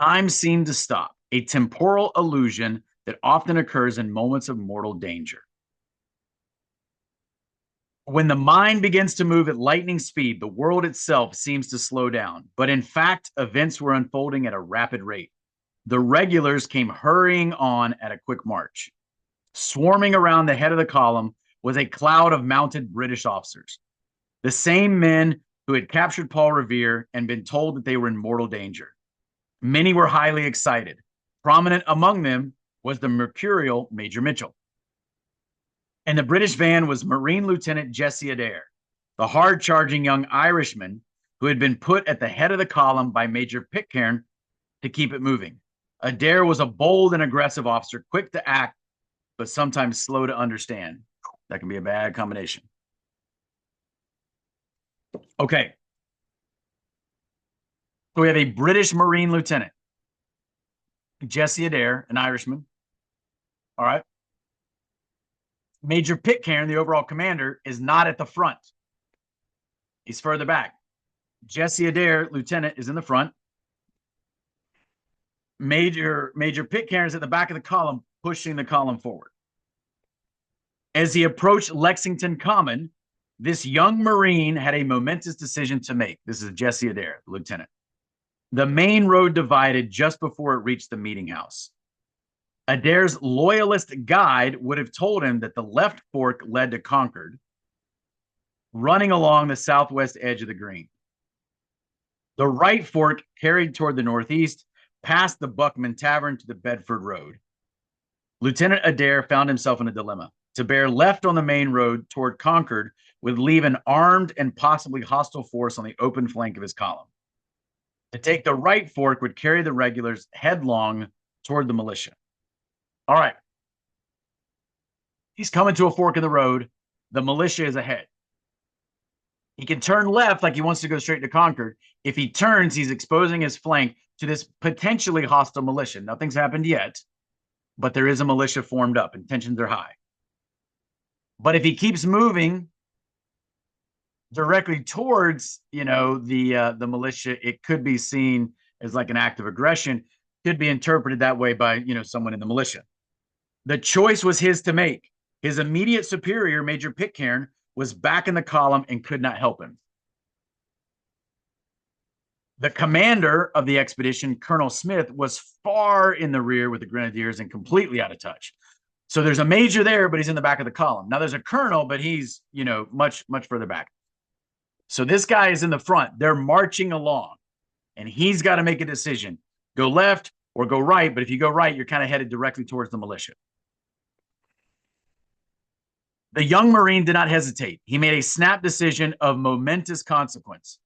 Time seemed to stop, a temporal illusion that often occurs in moments of mortal danger. When the mind begins to move at lightning speed, the world itself seems to slow down. But in fact, events were unfolding at a rapid rate. The regulars came hurrying on at a quick march. Swarming around the head of the column was a cloud of mounted British officers, the same men who had captured Paul Revere and been told that they were in mortal danger. Many were highly excited. Prominent among them was the mercurial Major Mitchell. And the British van was Marine Lieutenant Jesse Adair, the hard-charging young Irishman who had been put at the head of the column by Major Pitcairn to keep it moving. Adair was a bold and aggressive officer, quick to act, but sometimes slow to understand. That can be a bad combination. Okay. So we have a British Marine Lieutenant, Jesse Adair, an Irishman. All right. Major Pitcairn, the overall commander, is not at the front. He's further back. Jesse Adair, lieutenant, is in the front. Major Pitcairn is at the back of the column, pushing the column forward. As he approached Lexington Common, This young Marine had a momentous decision to make. This is Jesse Adair, the lieutenant. The main road divided just before it reached the meeting house. Adair's loyalist guide would have told him that the left fork led to Concord, running along the southwest edge of the Green. The right fork carried toward the northeast, past the Buckman Tavern to the Bedford Road. Lieutenant Adair found himself in a dilemma. To bear left on the main road toward Concord would leave an armed and possibly hostile force on the open flank of his column. To take the right fork would carry the regulars headlong toward the militia. All right. He's coming to a fork in the road. The militia is ahead. He can turn left like he wants to go straight to Concord. If he turns, he's exposing his flank to this potentially hostile militia. Nothing's happened yet, but there is a militia formed up and tensions are high. But if he keeps moving directly towards, the militia, it could be seen as like an act of aggression, could be interpreted that way by, someone in the militia. The choice was his to make. His immediate superior, Major Pitcairn, was back in the column and could not help him. The commander of the expedition, Colonel Smith, was far in the rear with the grenadiers and completely out of touch. So there's a major there, but he's in the back of the column. Now there's a colonel, but he's, much, much further back. So this guy is in the front. They're marching along, and he's got to make a decision. Go left or go right, but if you go right, you're kind of headed directly towards the militia. The young Marine did not hesitate. He made a snap decision of momentous consequence.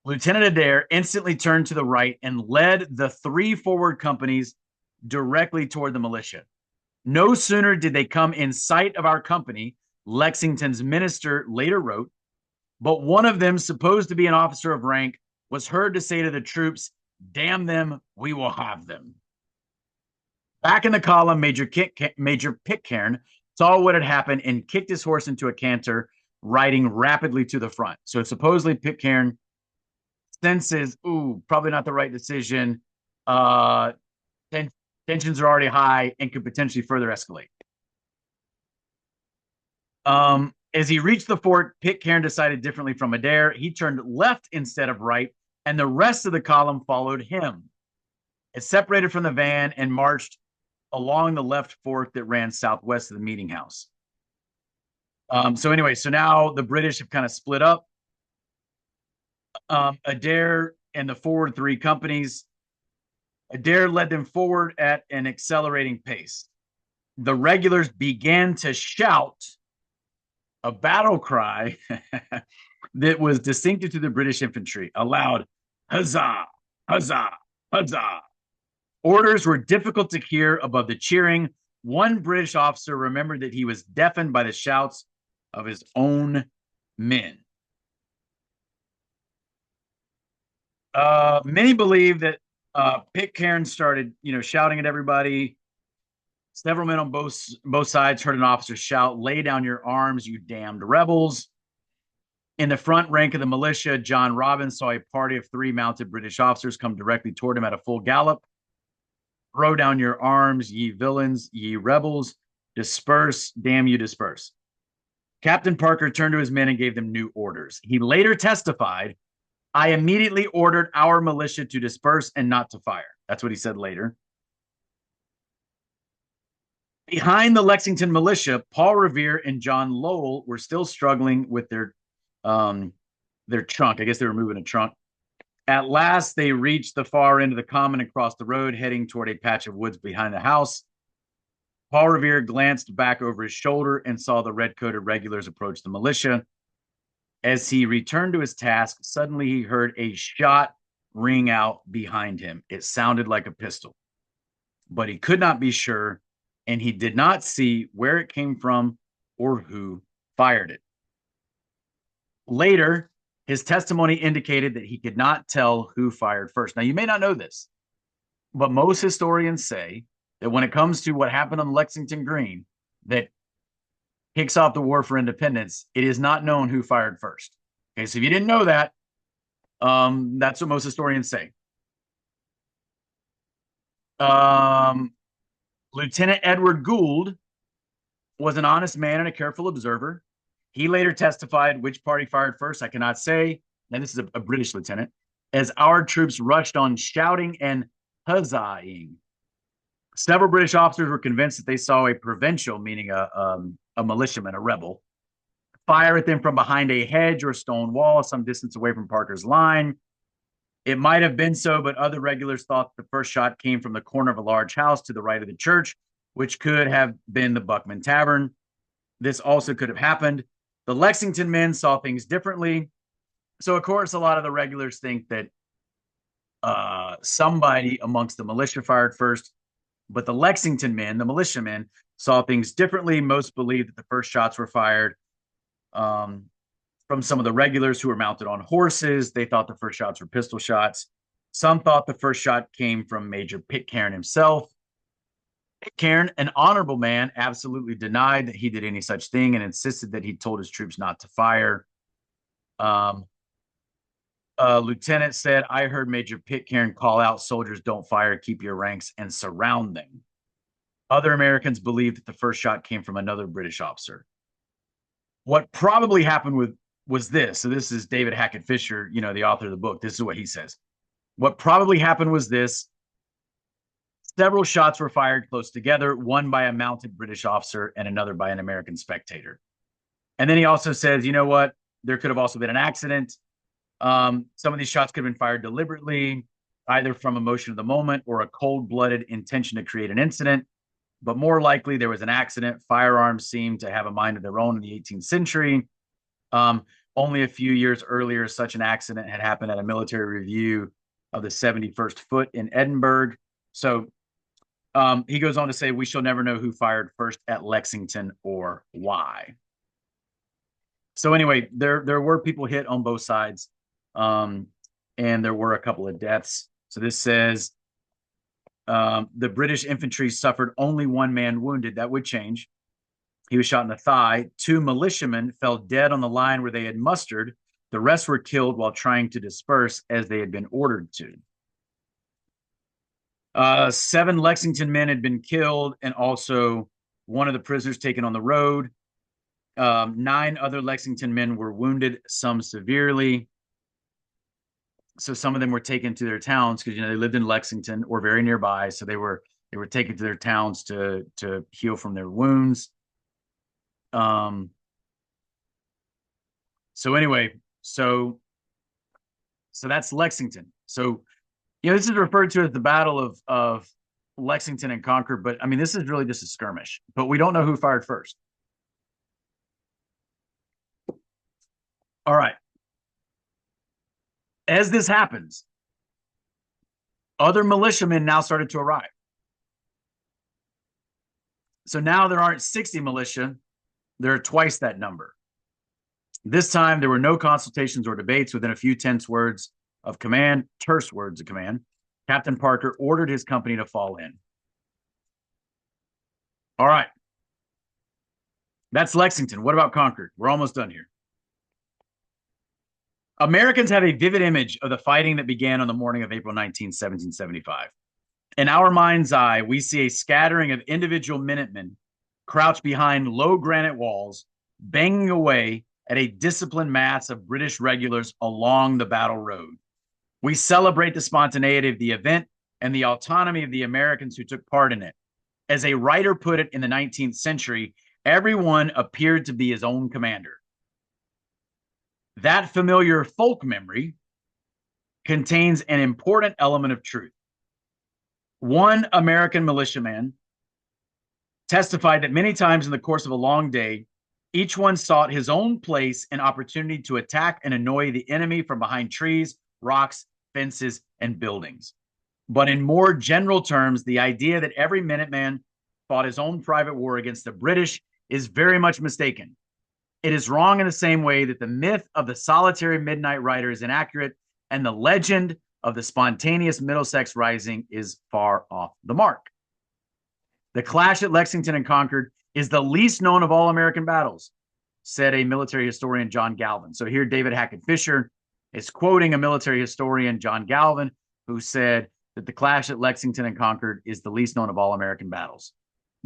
Lieutenant Adair instantly turned to the right and led the 3 forward companies directly toward the militia. No sooner did they come in sight of our company, Lexington's minister later wrote, but one of them, supposed to be an officer of rank, was heard to say to the troops, "Damn them, we will have them." Back in the column, Major Pitcairn saw what had happened and kicked his horse into a canter, riding rapidly to the front. So supposedly Pitcairn senses, probably not the right decision. Tensions are already high and could potentially further escalate. As he reached the fort, Pitcairn decided differently from Adair. He turned left instead of right, and the rest of the column followed him. It separated from the van and marched along the left fork that ran southwest of the meeting house. So now the British have kind of split up. Adair and the forward 3 companies. Adair led them forward at an accelerating pace. The regulars began to shout a battle cry that was distinctive to the British infantry, a loud huzzah, huzzah, huzzah. Orders were difficult to hear above the cheering. One British officer remembered that he was deafened by the shouts of his own men. Many believe that Pitcairn started, shouting at everybody. Several men on both sides heard an officer shout, "Lay down your arms, you damned rebels." In the front rank of the militia, John Robbins saw a party of 3 mounted British officers come directly toward him at a full gallop. "Throw down your arms, ye villains, ye rebels. Disperse, damn you, disperse." Captain Parker turned to his men and gave them new orders. He later testified, "I immediately ordered our militia to disperse and not to fire." That's what he said later. Behind the Lexington militia, Paul Revere and John Lowell were still struggling with their trunk. I guess they were moving a trunk. At last, they reached the far end of the common and crossed the road, heading toward a patch of woods behind the house. Paul Revere glanced back over his shoulder and saw the red-coated regulars approach the militia. As he returned to his task, suddenly he heard a shot ring out behind him. It sounded like a pistol, but he could not be sure, and he did not see where it came from or who fired it. Later, his testimony indicated that he could not tell who fired first. Now, you may not know this, but most historians say that when it comes to what happened on Lexington Green, that kicks off the war for independence, it is not known who fired first. Okay, so if you didn't know that, that's what most historians say. Lieutenant Edward Gould was an honest man and a careful observer. He later testified which party fired first, I cannot say. And this is a British lieutenant. As our troops rushed on shouting and huzzahing, several British officers were convinced that they saw a provincial, meaning a militiaman, a rebel, fire at them from behind a hedge or stone wall some distance away from Parker's line. It might have been so, but other regulars thought the first shot came from the corner of a large house to the right of the church, which could have been the Buckman Tavern. This also could have happened. The Lexington men saw things differently. So, of course, a lot of the regulars think that somebody amongst the militia fired first, but the Lexington men, the militiamen, saw things differently. Most believed that the first shots were fired from some of the regulars who were mounted on horses. They thought the first shots were pistol shots. Some thought the first shot came from Major Pitcairn himself. Pitcairn, an honorable man, absolutely denied that he did any such thing and insisted that he told his troops not to fire. Lieutenant said, I heard Major Pitcairn call out, soldiers don't fire, keep your ranks, and surround them. Other Americans believed that the first shot came from another British officer. What probably happened was this. So this is David Hackett Fischer, the author of the book. This is what he says. What probably happened was this. Several shots were fired close together, one by a mounted British officer and another by an American spectator. And then he also says, you know what? There could have also been an accident. Some of these shots could have been fired deliberately, either from emotion of the moment or a cold-blooded intention to create an incident. But more likely, there was an accident. Firearms seemed to have a mind of their own in the 18th century. Only a few years earlier, such an accident had happened at a military review of the 71st Foot in Edinburgh. So he goes on to say, we shall never know who fired first at Lexington or why. So anyway, there were people hit on both sides, and there were a couple of deaths. So this says the British infantry suffered only one man wounded. That would change. He was shot in the thigh. 2 militiamen fell dead on the line where they had mustered. The rest were killed while trying to disperse as they had been ordered to. 7 Lexington men had been killed, and also one of the prisoners taken on the road. 9 other Lexington men were wounded, some severely. So some of them were taken to their towns because they lived in Lexington or very nearby. So they were taken to their towns to heal from their wounds. So anyway, so that's Lexington. So this is referred to as the Battle of Lexington and Concord, but I mean this is really just a skirmish. But we don't know who fired first. All right. As this happens, other militiamen now started to arrive. So now there aren't 60 militia. There are twice that number. This time, there were no consultations or debates. Within a few terse words of command, Captain Parker ordered his company to fall in. All right. That's Lexington. What about Concord? We're almost done here. Americans have a vivid image of the fighting that began on the morning of April 19, 1775. In our mind's eye, we see a scattering of individual Minutemen crouched behind low granite walls, banging away at a disciplined mass of British regulars along the battle road. We celebrate the spontaneity of the event and the autonomy of the Americans who took part in it. As a writer put it in the 19th century, everyone appeared to be his own commander. That familiar folk memory contains an important element of truth. One American militiaman testified that many times in the course of a long day, each one sought his own place and opportunity to attack and annoy the enemy from behind trees, rocks, fences, and buildings. But in more general terms, the idea that every Minuteman fought his own private war against the British is very much mistaken. It is wrong in the same way that the myth of the solitary midnight rider is inaccurate, and the legend of the spontaneous Middlesex Rising is far off the mark. The clash at Lexington and Concord is the least known of all American battles, said a military historian, John Galvin. So here, David Hackett Fischer is quoting a military historian, John Galvin, who said that the clash at Lexington and Concord is the least known of all American battles.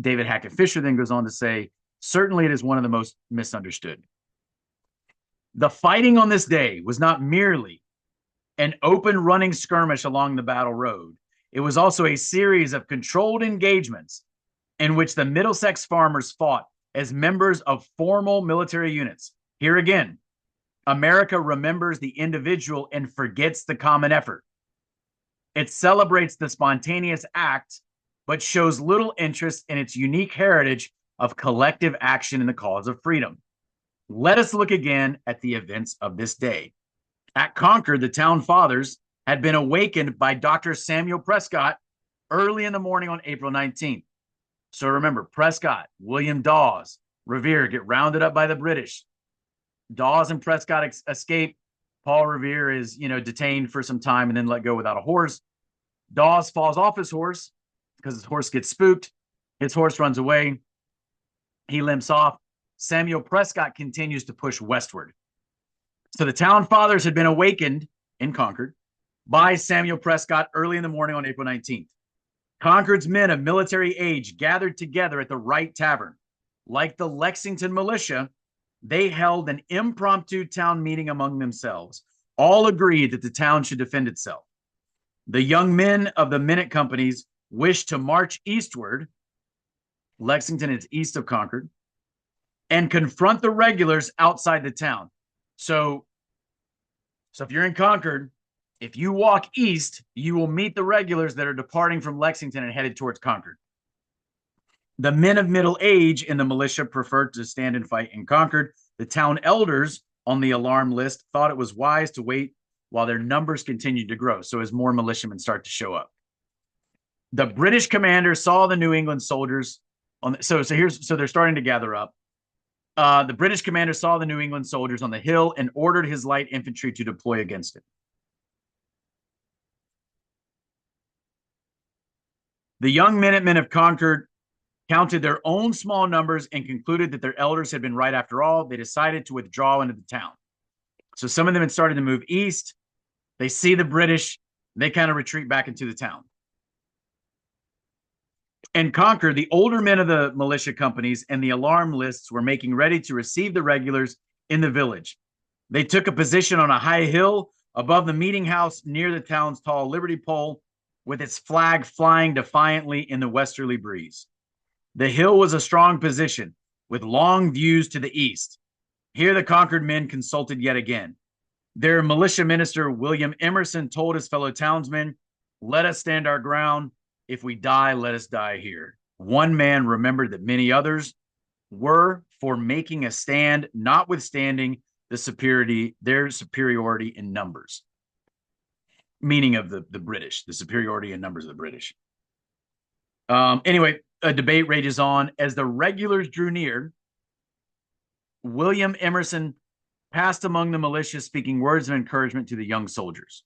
David Hackett Fischer then goes on to say, certainly it is one of the most misunderstood. The fighting on this day was not merely an open running skirmish along the battle road. It was also a series of controlled engagements in which the Middlesex farmers fought as members of formal military units. Here again, America remembers the individual and forgets the common effort. It celebrates the spontaneous act, but shows little interest in its unique heritage of collective action in the cause of freedom. Let us look again at the events of this day. At Concord, the town fathers had been awakened by Dr. Samuel Prescott early in the morning on April 19th. So remember, Prescott, William Dawes, Revere get rounded up by the British. Dawes and Prescott escape. Paul Revere is, detained for some time and then let go without a horse. Dawes falls off his horse because his horse gets spooked. His horse runs away. He limps off. Samuel Prescott continues to push westward. So the town fathers had been awakened in Concord by Samuel Prescott early in the morning on April 19th. Concord's men of military age gathered together at the Wright Tavern. Like the Lexington militia, they held an impromptu town meeting among themselves. All agreed that the town should defend itself. The young men of the minute companies wished to march eastward. Lexington is east of Concord, and confront the regulars outside the town. So if you're in Concord, if you walk east, you will meet the regulars that are departing from Lexington and headed towards Concord. The men of middle age in the militia preferred to stand and fight in Concord. The town elders on the alarm list thought it was wise to wait while their numbers continued to grow. So as more militiamen start to show up. The British commander saw the New England soldiers so they're starting to gather up. The British commander saw the New England soldiers on the hill and ordered his light infantry to deploy against it. The young Minutemen of Concord counted their own small numbers and concluded that their elders had been right after all. They decided to withdraw into the town. So some of them had started to move east. They see the British. They kind of retreat back into the town. In Concord, the older men of the militia companies and the alarm lists were making ready to receive the regulars in the village. They took a position on a high hill above the meeting house near the town's tall Liberty pole, with its flag flying defiantly in the westerly breeze. The hill was a strong position, with long views to the east. Here the Concord men consulted yet again. Their militia minister, William Emerson, told his fellow townsmen, "Let us stand our ground. If we die, let us die here." One man remembered that many others were for making a stand, notwithstanding their superiority in numbers. Meaning of the British, the superiority in numbers of the British. Anyway, a debate rages on. As the regulars drew near, William Emerson passed among the militia, speaking words of encouragement to the young soldiers.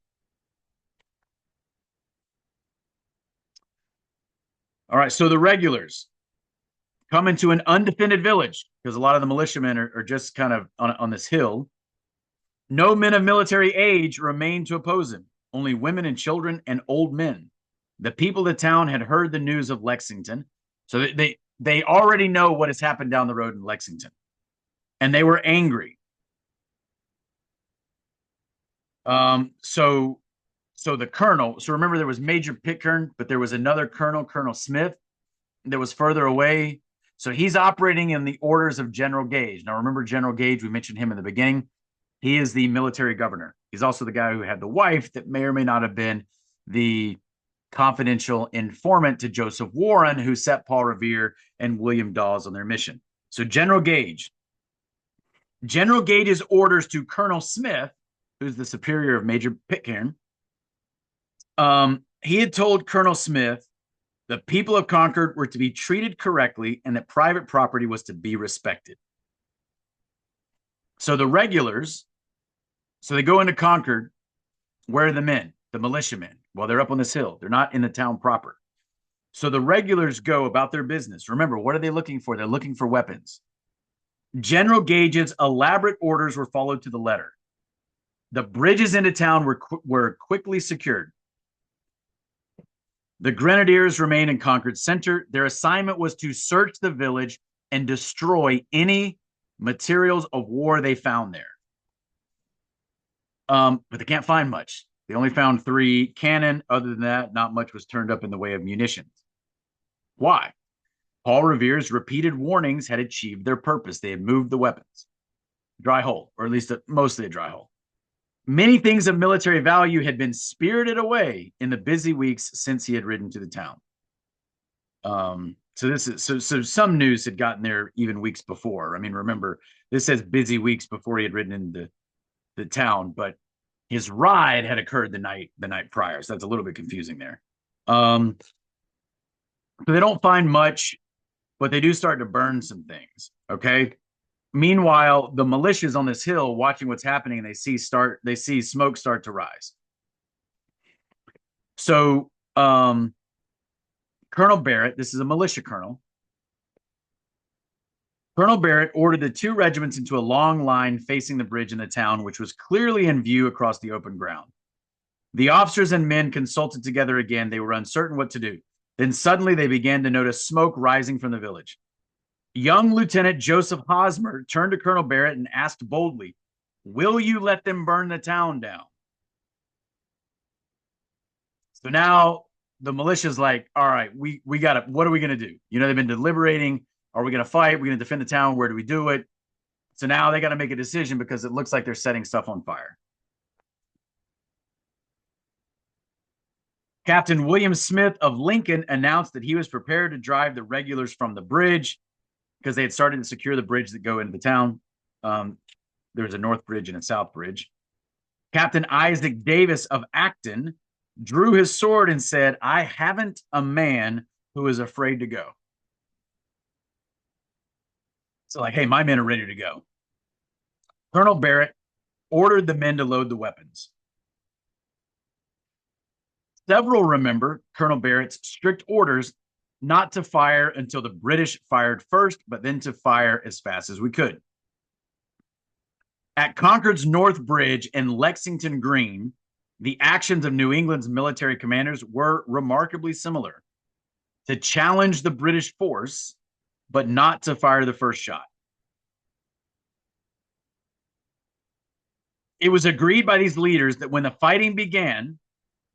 All right, so the regulars come into an undefended village because a lot of the militiamen are just kind of on this hill. No men of military age remained to oppose him, only women and children and old men. The people of the town had heard the news of Lexington, so they already know what has happened down the road in Lexington, and they were angry. So the colonel, so remember there was Major Pitcairn, but there was another colonel, Colonel Smith, that was further away. So he's operating in the orders of General Gage. Now remember General Gage, we mentioned him in the beginning. He is the military governor. He's also the guy who had the wife that may or may not have been the confidential informant to Joseph Warren, who set Paul Revere and William Dawes on their mission. So General Gage's orders to Colonel Smith, who's the superior of Major Pitcairn, he had told Colonel Smith the people of Concord were to be treated correctly and that private property was to be respected. So the regulars, so they go into Concord. Where are the men? The militiamen. Well, they're up on this hill. They're not in the town proper. So the regulars go about their business. Remember, what are they looking for? They're looking for weapons. General Gage's elaborate orders were followed to the letter. The bridges into town were quickly secured. The grenadiers remained in Concord Center. Their assignment was to search the village and destroy any materials of war they found there. But they can't find much. They only found 3 cannon. Other than that, not much was turned up in the way of munitions. Why? Paul Revere's repeated warnings had achieved their purpose. They had moved the weapons. Dry hole, or at least mostly a dry hole. Many things of military value had been spirited away in the busy weeks since he had ridden to the town. So some news had gotten there even weeks before. I mean, remember, this says busy weeks before he had ridden into the town, but his ride had occurred the night prior. So that's a little bit confusing there. So they don't find much, but they do start to burn some things. Okay. Meanwhile, the militias on this hill watching what's happening, and they see smoke start to rise. So Colonel Barrett, this is a militia colonel. Colonel Barrett ordered the 2 regiments into a long line facing the bridge in the town, which was clearly in view across the open ground. The officers and men consulted together again. They were uncertain what to do. Then suddenly they began to notice smoke rising from the village. Young Lieutenant Joseph Hosmer turned to Colonel Barrett and asked boldly, "Will you let them burn the town down?" So now the militia's like, all right, we got to, what are we going to do? You know, they've been deliberating. Are we going to fight? We're going to defend the town. Where do we do it? So now they got to make a decision because it looks like they're setting stuff on fire. Captain William Smith of Lincoln announced that he was prepared to drive the regulars from the bridge because they had started to secure the bridge that go into the town. There's a north bridge and a south bridge. Captain Isaac Davis of Acton drew his sword and said, "I haven't a man who is afraid to go." So like, hey, my men are ready to go. Colonel Barrett ordered the men to load the weapons. Several remember Colonel Barrett's strict orders not to fire until the British fired first, but then to fire as fast as we could. At Concord's North Bridge and Lexington Green, the actions of New England's military commanders were remarkably similar: to challenge the British force, but not to fire the first shot. It was agreed by these leaders that when the fighting began,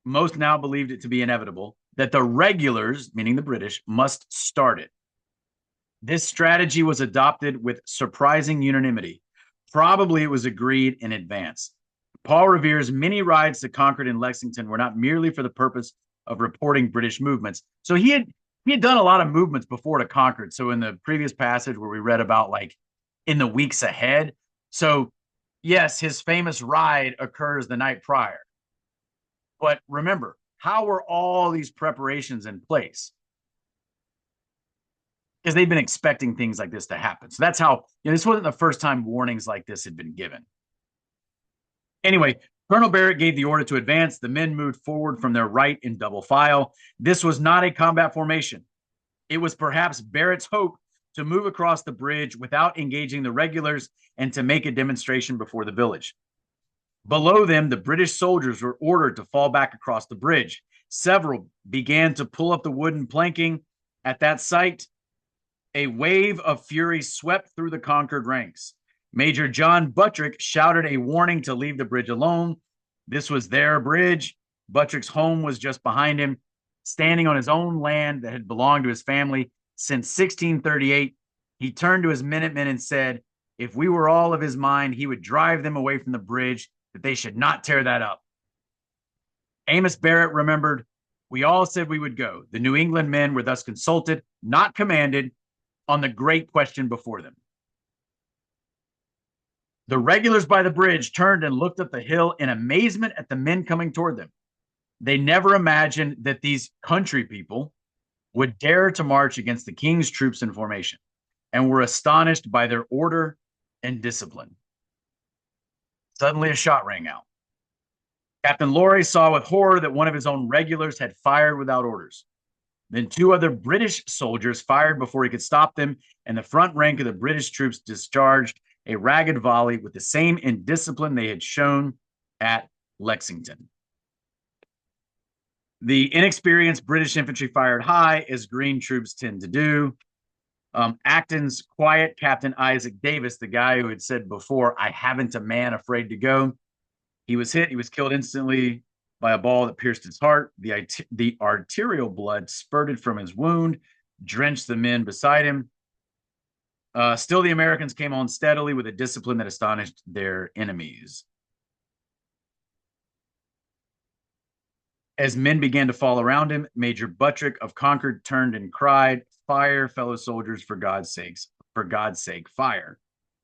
most now believed it to be inevitable, that the regulars, meaning the British, must start it. This strategy was adopted with surprising unanimity. Probably it was agreed in advance. Paul Revere's many rides to Concord and Lexington were not merely for the purpose of reporting British movements. So he had done a lot of movements before to Concord. So in the previous passage where we read about like in the weeks ahead, so yes, his famous ride occurs the night prior. But remember, how were all these preparations in place? Because they've been expecting things like this to happen. So that's how, this wasn't the first time warnings like this had been given. Anyway, Colonel Barrett gave the order to advance. The men moved forward from their right in double file. This was not a combat formation. It was perhaps Barrett's hope to move across the bridge without engaging the regulars and to make a demonstration before the village. Below them, the British soldiers were ordered to fall back across the bridge. Several began to pull up the wooden planking. At that sight, a wave of fury swept through the Concord ranks. Major John Buttrick shouted a warning to leave the bridge alone. This was their bridge. Buttrick's home was just behind him, standing on his own land that had belonged to his family since 1638. He turned to his Minutemen and said, if we were all of his mind, he would drive them away from the bridge, that they should not tear that up. Amos Barrett remembered, we all said we would go. The New England men were thus consulted, not commanded, on the great question before them. The regulars by the bridge turned and looked up the hill in amazement at the men coming toward them. They never imagined that these country people would dare to march against the king's troops in formation, and were astonished by their order and discipline. Suddenly a shot rang out. Captain Laurie saw with horror that one of his own regulars had fired without orders. Then 2 other British soldiers fired before he could stop them, and the front rank of the British troops discharged a ragged volley with the same indiscipline they had shown at Lexington. The inexperienced British infantry fired high, as Green troops tend to do. Acton's quiet Captain Isaac Davis, the guy who had said before, I haven't a man afraid to go, He was hit. He was killed instantly by a ball that pierced his heart. The arterial blood spurted from his wound, drenched the men beside him. Still, the Americans came on steadily with a discipline that astonished their enemies. As men began to fall around him, Major Buttrick of Concord turned and cried, "Fire, fellow soldiers, for God's sakes, for God's sake, fire."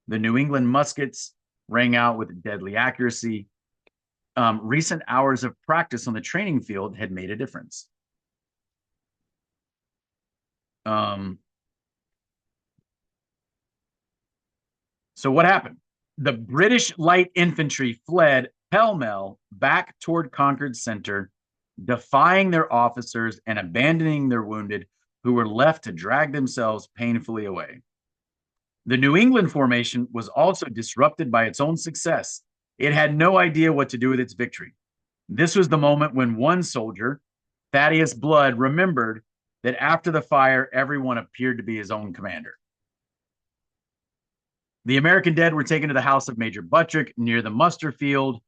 The New England muskets rang out with deadly accuracy. Recent hours of practice on the training field had made a difference. So what happened? The British light infantry fled pell-mell back toward Concord Center, defying their officers and abandoning their wounded, who were left to drag themselves painfully away. The New England formation was also disrupted by its own success. It had no idea what to do with its victory. This was the moment when one soldier, Thaddeus Blood, remembered that after the fire, everyone appeared to be his own commander. The American dead were taken to the house of Major Buttrick near the muster field,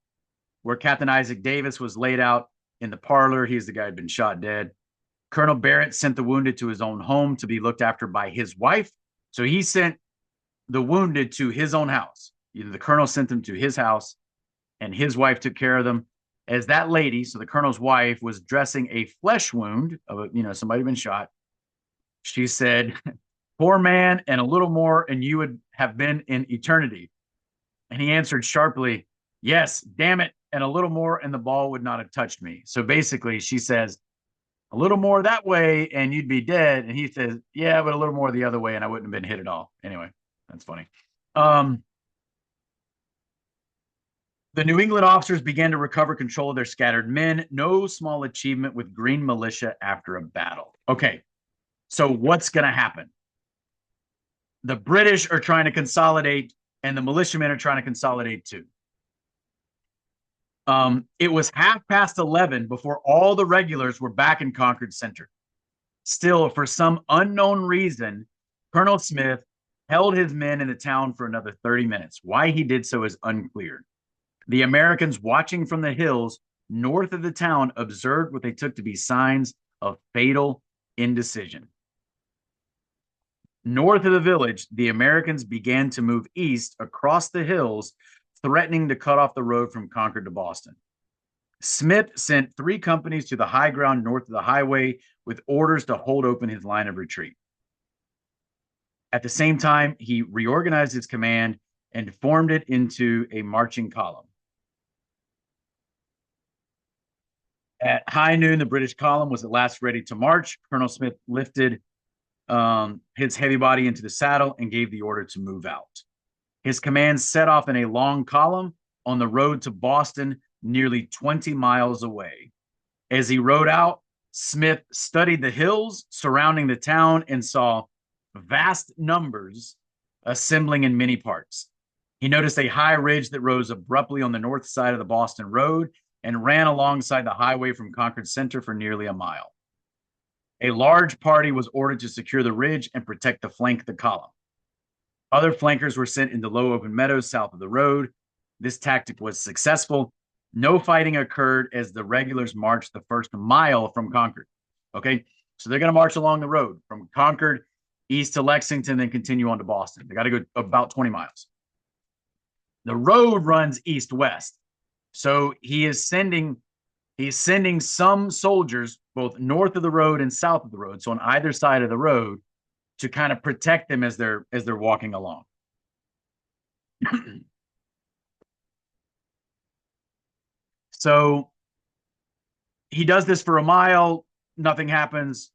where Captain Isaac Davis was laid out in the parlor. He's the guy who'd been shot dead. Colonel Barrett sent the wounded to his own home to be looked after by his wife. So he sent the wounded to his own house. The colonel sent them to his house, and his wife took care of them. As that lady, so the colonel's wife, was dressing a flesh wound of somebody had been shot, she said, "Poor man, and a little more, and you would have been in eternity." And he answered sharply, "Yes, damn it, and a little more, and the ball would not have touched me." So basically, she says, "A little more that way, and you'd be dead." And he says, "Yeah, but a little more the other way, and I wouldn't have been hit at all." Anyway, that's funny. The New England officers began to recover control of their scattered men. No small achievement with Green militia after a battle. Okay, so what's going to happen? The British are trying to consolidate, and the militiamen are trying to consolidate too. It was 11:30 before all the regulars were back in Concord Center. Still, for some unknown reason, Colonel Smith held his men in the town for another 30 minutes. Why he did so is unclear. The Americans watching from the hills north of the town observed what they took to be signs of fatal indecision. North of the village, the Americans began to move east across the hills, threatening to cut off the road from Concord to Boston. Smith sent 3 companies to the high ground north of the highway with orders to hold open his line of retreat. At the same time, he reorganized his command and formed it into a marching column. At high noon, the British column was at last ready to march. Colonel Smith lifted his heavy body into the saddle and gave the order to move out. His command set off in a long column on the road to Boston, nearly 20 miles away. As he rode out, Smith studied the hills surrounding the town and saw vast numbers assembling in many parts. He noticed a high ridge that rose abruptly on the north side of the Boston Road and ran alongside the highway from Concord Center for nearly a mile. A large party was ordered to secure the ridge and protect the flank of the column. Other flankers were sent into low open meadows south of the road. This tactic was successful. No fighting occurred as the regulars marched the first mile from Concord. Okay, so they're going to march along the road from Concord east to Lexington, then continue on to Boston. They got to go about 20 miles. The road runs east-west. So he's sending some soldiers both north of the road and south of the road, so on either side of the road, to kind of protect them as they're walking along. So he does this for a mile. Nothing happens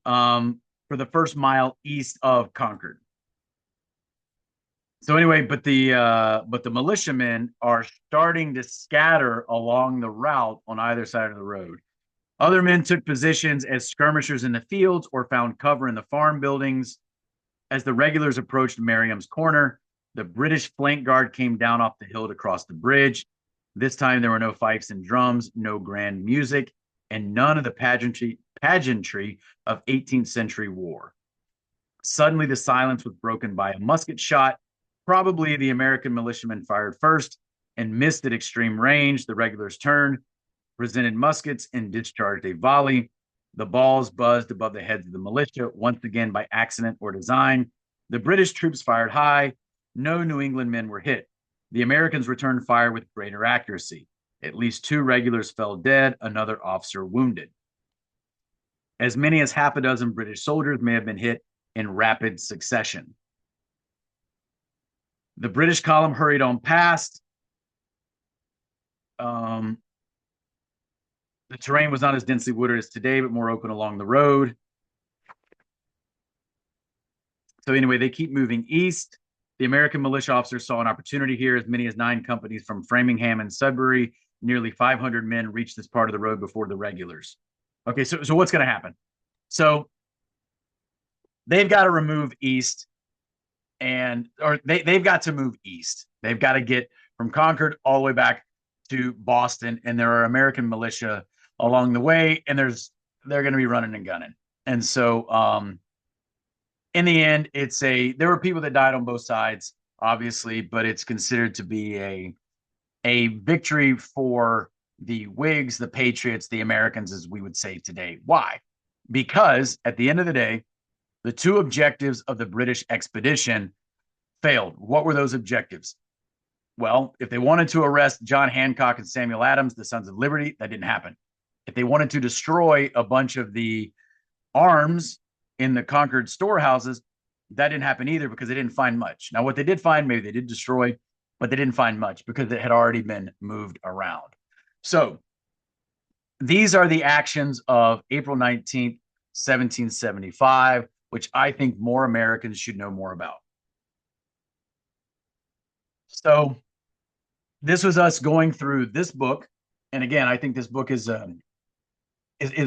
for the first mile east of Concord. So anyway, but the militiamen are starting to scatter along the route on either side of the road. Other men took positions as skirmishers in the fields or found cover in the farm buildings. As the regulars approached Merriam's Corner, the British flank guard came down off the hill to cross the bridge. This time there were no fifes and drums, no grand music, and none of the pageantry of 18th century war. Suddenly the silence was broken by a musket shot. Probably the American militiamen fired first, and missed at extreme range. The regulars turned, presented muskets, and discharged a volley. The balls buzzed above the heads of the militia, once again by accident or design. The British troops fired high. No New England men were hit. The Americans returned fire with greater accuracy. At least 2 regulars fell dead, another officer wounded. As many as half a dozen British soldiers may have been hit in rapid succession. The British column hurried on past. The terrain was not as densely wooded as today, but more open along the road. So anyway, they keep moving east. The American militia officers saw an opportunity here. As many as 9 companies from Framingham and Sudbury, nearly 500 men reached this part of the road before the regulars. Okay, so what's going to happen? So they've got to remove east, they've got to move east. They've got to get from Concord all the way back to Boston, and there are American militia along the way, and they're going to be running and gunning. And so in the end, there were people that died on both sides, obviously, but it's considered to be a victory for the Whigs, the Patriots, the Americans, as we would say today. Why? Because at the end of the day, the 2 objectives of the British expedition failed. What were those objectives? Well, if they wanted to arrest John Hancock and Samuel Adams, the Sons of Liberty, that didn't happen. If they wanted to destroy a bunch of the arms in the Concord storehouses, that didn't happen either, because they didn't find much. Now, what they did find, maybe they did destroy, but they didn't find much because it had already been moved around. So these are the actions of April 19th, 1775, which I think more Americans should know more about. So this was us going through this book. And again, I think this book is a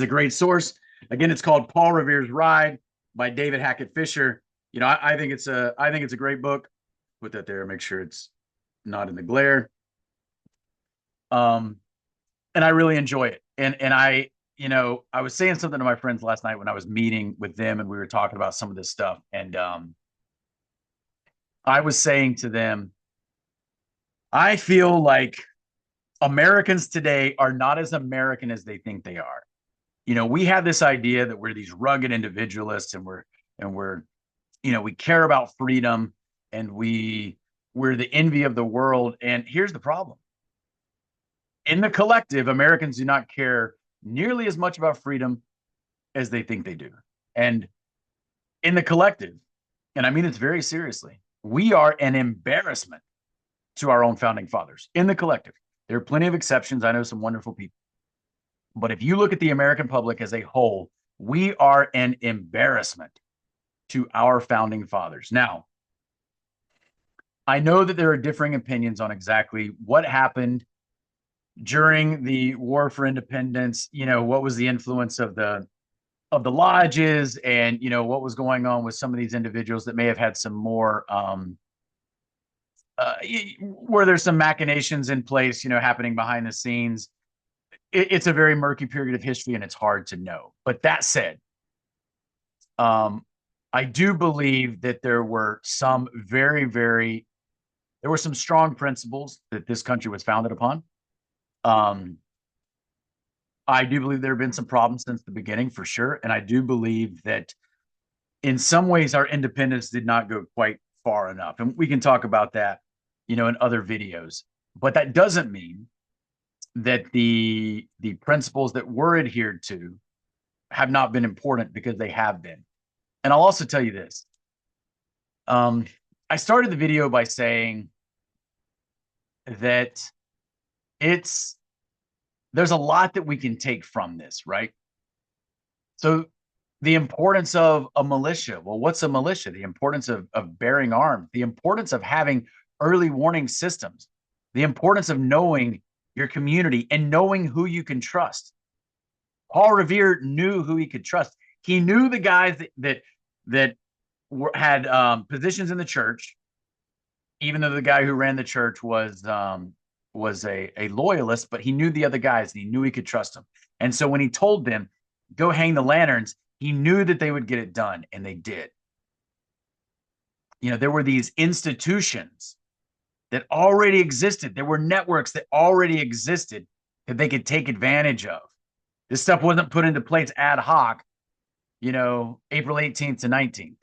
great source. Again, it's called Paul Revere's Ride by David Hackett Fischer. I think it's a great book. Put that there, make sure it's not in the glare. And I really enjoy it. And I was saying something to my friends last night when I was meeting with them, and we were talking about some of this stuff. And I was saying to them, I feel like Americans today are not as American as they think they are. We have this idea that we're these rugged individualists, and we're we care about freedom, and we're the envy of the world. And here's the problem. In the collective, Americans do not care nearly as much about freedom as they think they do. And in the collective, and I mean this very seriously, we are an embarrassment to our own founding fathers. In the collective, there are plenty of exceptions. I know some wonderful people. But if you look at the American public as a whole, we are an embarrassment to our founding fathers. Now, I know that there are differing opinions on exactly what happened during the War for Independence. What was the influence of the lodges, and what was going on with some of these individuals that may have had some more were there some machinations in place, happening behind the scenes. It's a very murky period of history, and it's hard to know. But that said, I do believe that there were some there were some strong principles that this country was founded upon. I do believe there have been some problems since the beginning, for sure. And I do believe that in some ways our independence did not go quite far enough. And we can talk about that, in other videos. But that doesn't mean that the principles that were adhered to have not been important, because they have been. And I'll also tell you this. I started the video by saying that there's a lot that we can take from this, right? So the importance of a militia. Well, what's a militia? The importance of bearing arms, the importance of having early warning systems, the importance of knowing your community and knowing who you can trust. Paul Revere knew who he could trust. He knew the guys that had positions in the church, even though the guy who ran the church was a loyalist, but he knew the other guys, and he knew he could trust them. And so when he told them, go hang the lanterns, he knew that they would get it done, and they did. There were these institutions that already existed. There were networks that already existed that they could take advantage of. This stuff wasn't put into place ad hoc, April 18th to 19th.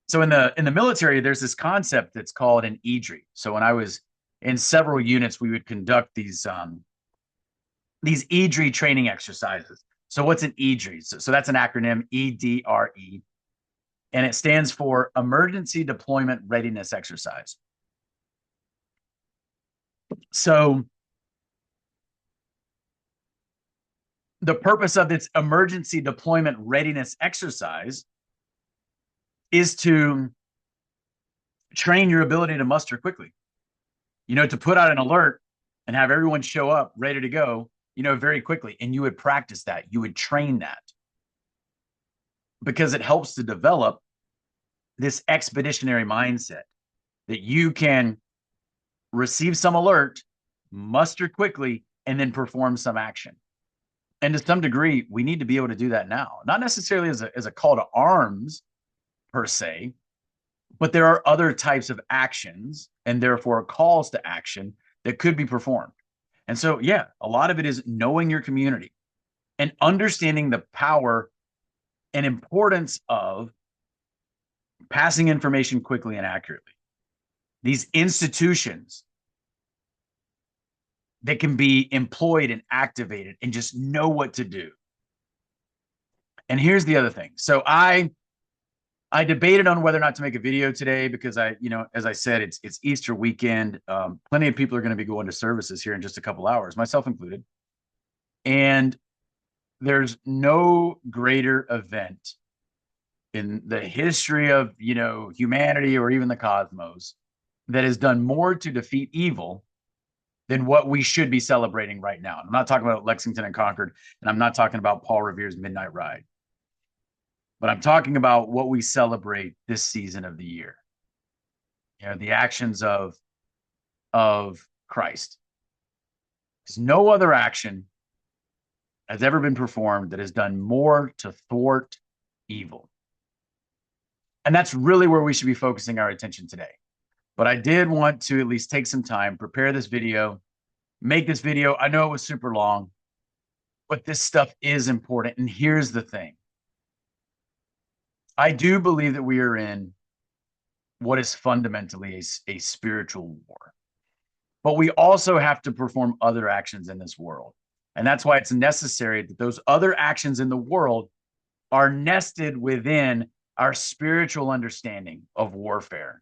So in the military, there's this concept that's called an EDRI. So when I was in several units, we would conduct these EDRI training exercises. So what's an EDRI? So that's an acronym, EDRE, and it stands for Emergency Deployment Readiness Exercise. So the purpose of this emergency deployment readiness exercise is to train your ability to muster quickly, to put out an alert and have everyone show up ready to go, very quickly. And you would practice that. You would train that because it helps to develop this expeditionary mindset that you can receive some alert, muster quickly, and then perform some action. And to some degree, we need to be able to do that now, not necessarily as a call to arms per se, but there are other types of actions and therefore calls to action that could be performed. And so, yeah, a lot of it is knowing your community and understanding the power and importance of passing information quickly and accurately. These institutions that can be employed and activated and just know what to do. And here's the other thing. So I debated on whether or not to make a video today because as I said, it's Easter weekend. Plenty of people are going to be going to services here in just a couple hours, myself included. And there's no greater event in the history of, humanity or even the cosmos that has done more to defeat evil than what we should be celebrating right now. I'm not talking about Lexington and Concord, and I'm not talking about Paul Revere's Midnight Ride. But I'm talking about what we celebrate this season of the year. The actions of Christ. Because no other action has ever been performed that has done more to thwart evil. And that's really where we should be focusing our attention today. But I did want to at least take some time, prepare this video, make this video. I know it was super long, but this stuff is important. And here's the thing. I do believe that we are in what is fundamentally a spiritual war. But we also have to perform other actions in this world. And that's why it's necessary that those other actions in the world are nested within our spiritual understanding of warfare,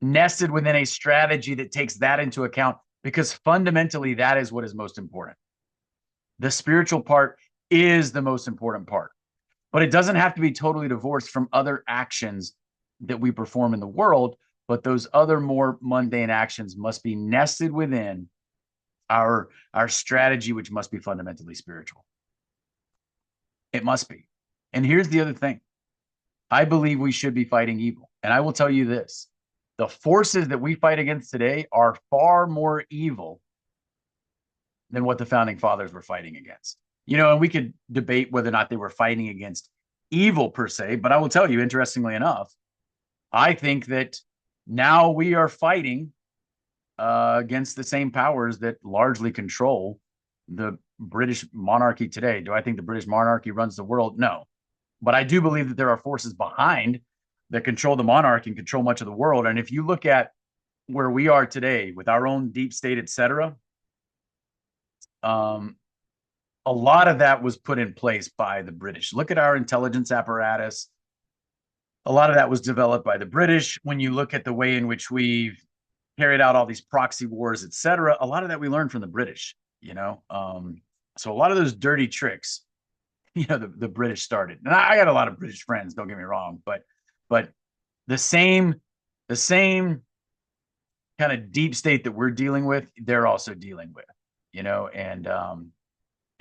nested within a strategy that takes that into account, because fundamentally that is what is most important. The spiritual part is the most important part. But it doesn't have to be totally divorced from other actions that we perform in the world, but those other more mundane actions must be nested within our strategy, which must be fundamentally spiritual. It must be. And here's the other thing. I believe we should be fighting evil. And I will tell you this. The forces that we fight against today are far more evil than what the founding fathers were fighting against. And we could debate whether or not they were fighting against evil per se, but I will tell you, interestingly enough, I think that now we are fighting against the same powers that largely control the British monarchy today. Do I think the British monarchy runs the world? No. But I do believe that there are forces behind that control the monarchy and control much of the world. And if you look at where we are today with our own deep state, et cetera, a lot of that was put in place by the British. Look at our intelligence apparatus. A lot of that was developed by the British. When you look at the way in which we've carried out all these proxy wars, et cetera, a lot of that we learned from the British, So a lot of those dirty tricks, the British started. And I got a lot of British friends, don't get me wrong, but the same kind of deep state that we're dealing with, they're also dealing with, and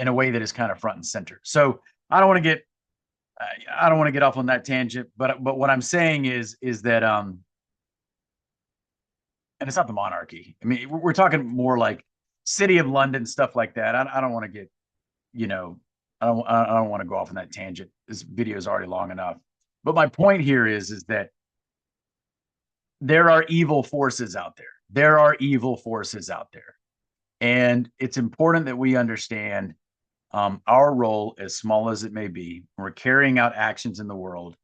in a way that is kind of front and center. So I don't want to get off on that tangent, but what I'm saying is that and it's not the monarchy. I mean, we're talking more like City of London, stuff like that. I don't want to get, I don't want to go off on that tangent. This video is already long enough. But my point here is that there are evil forces out there. There are evil forces out there. And it's important that we understand our role, as small as it may be. We're carrying out actions in the world.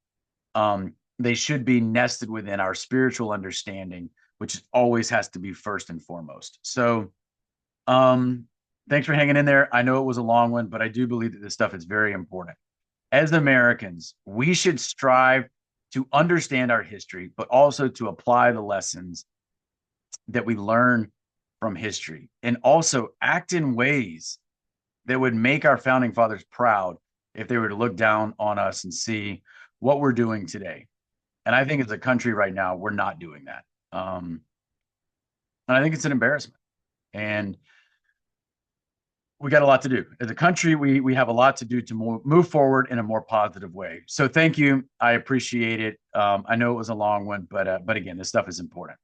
They should be nested within our spiritual understanding, which always has to be first and foremost. So, thanks for hanging in there. I know it was a long one, but I do believe that this stuff is very important. As Americans, we should strive to understand our history, but also to apply the lessons that we learn from history and also act in ways that would make our founding fathers proud if they were to look down on us and see what we're doing today. And I think as a country right now, we're not doing that. And I think it's an embarrassment. And we got a lot to do. As a country, we have a lot to do to move forward in a more positive way. So thank you. I appreciate it. I know it was a long one, but again, this stuff is important.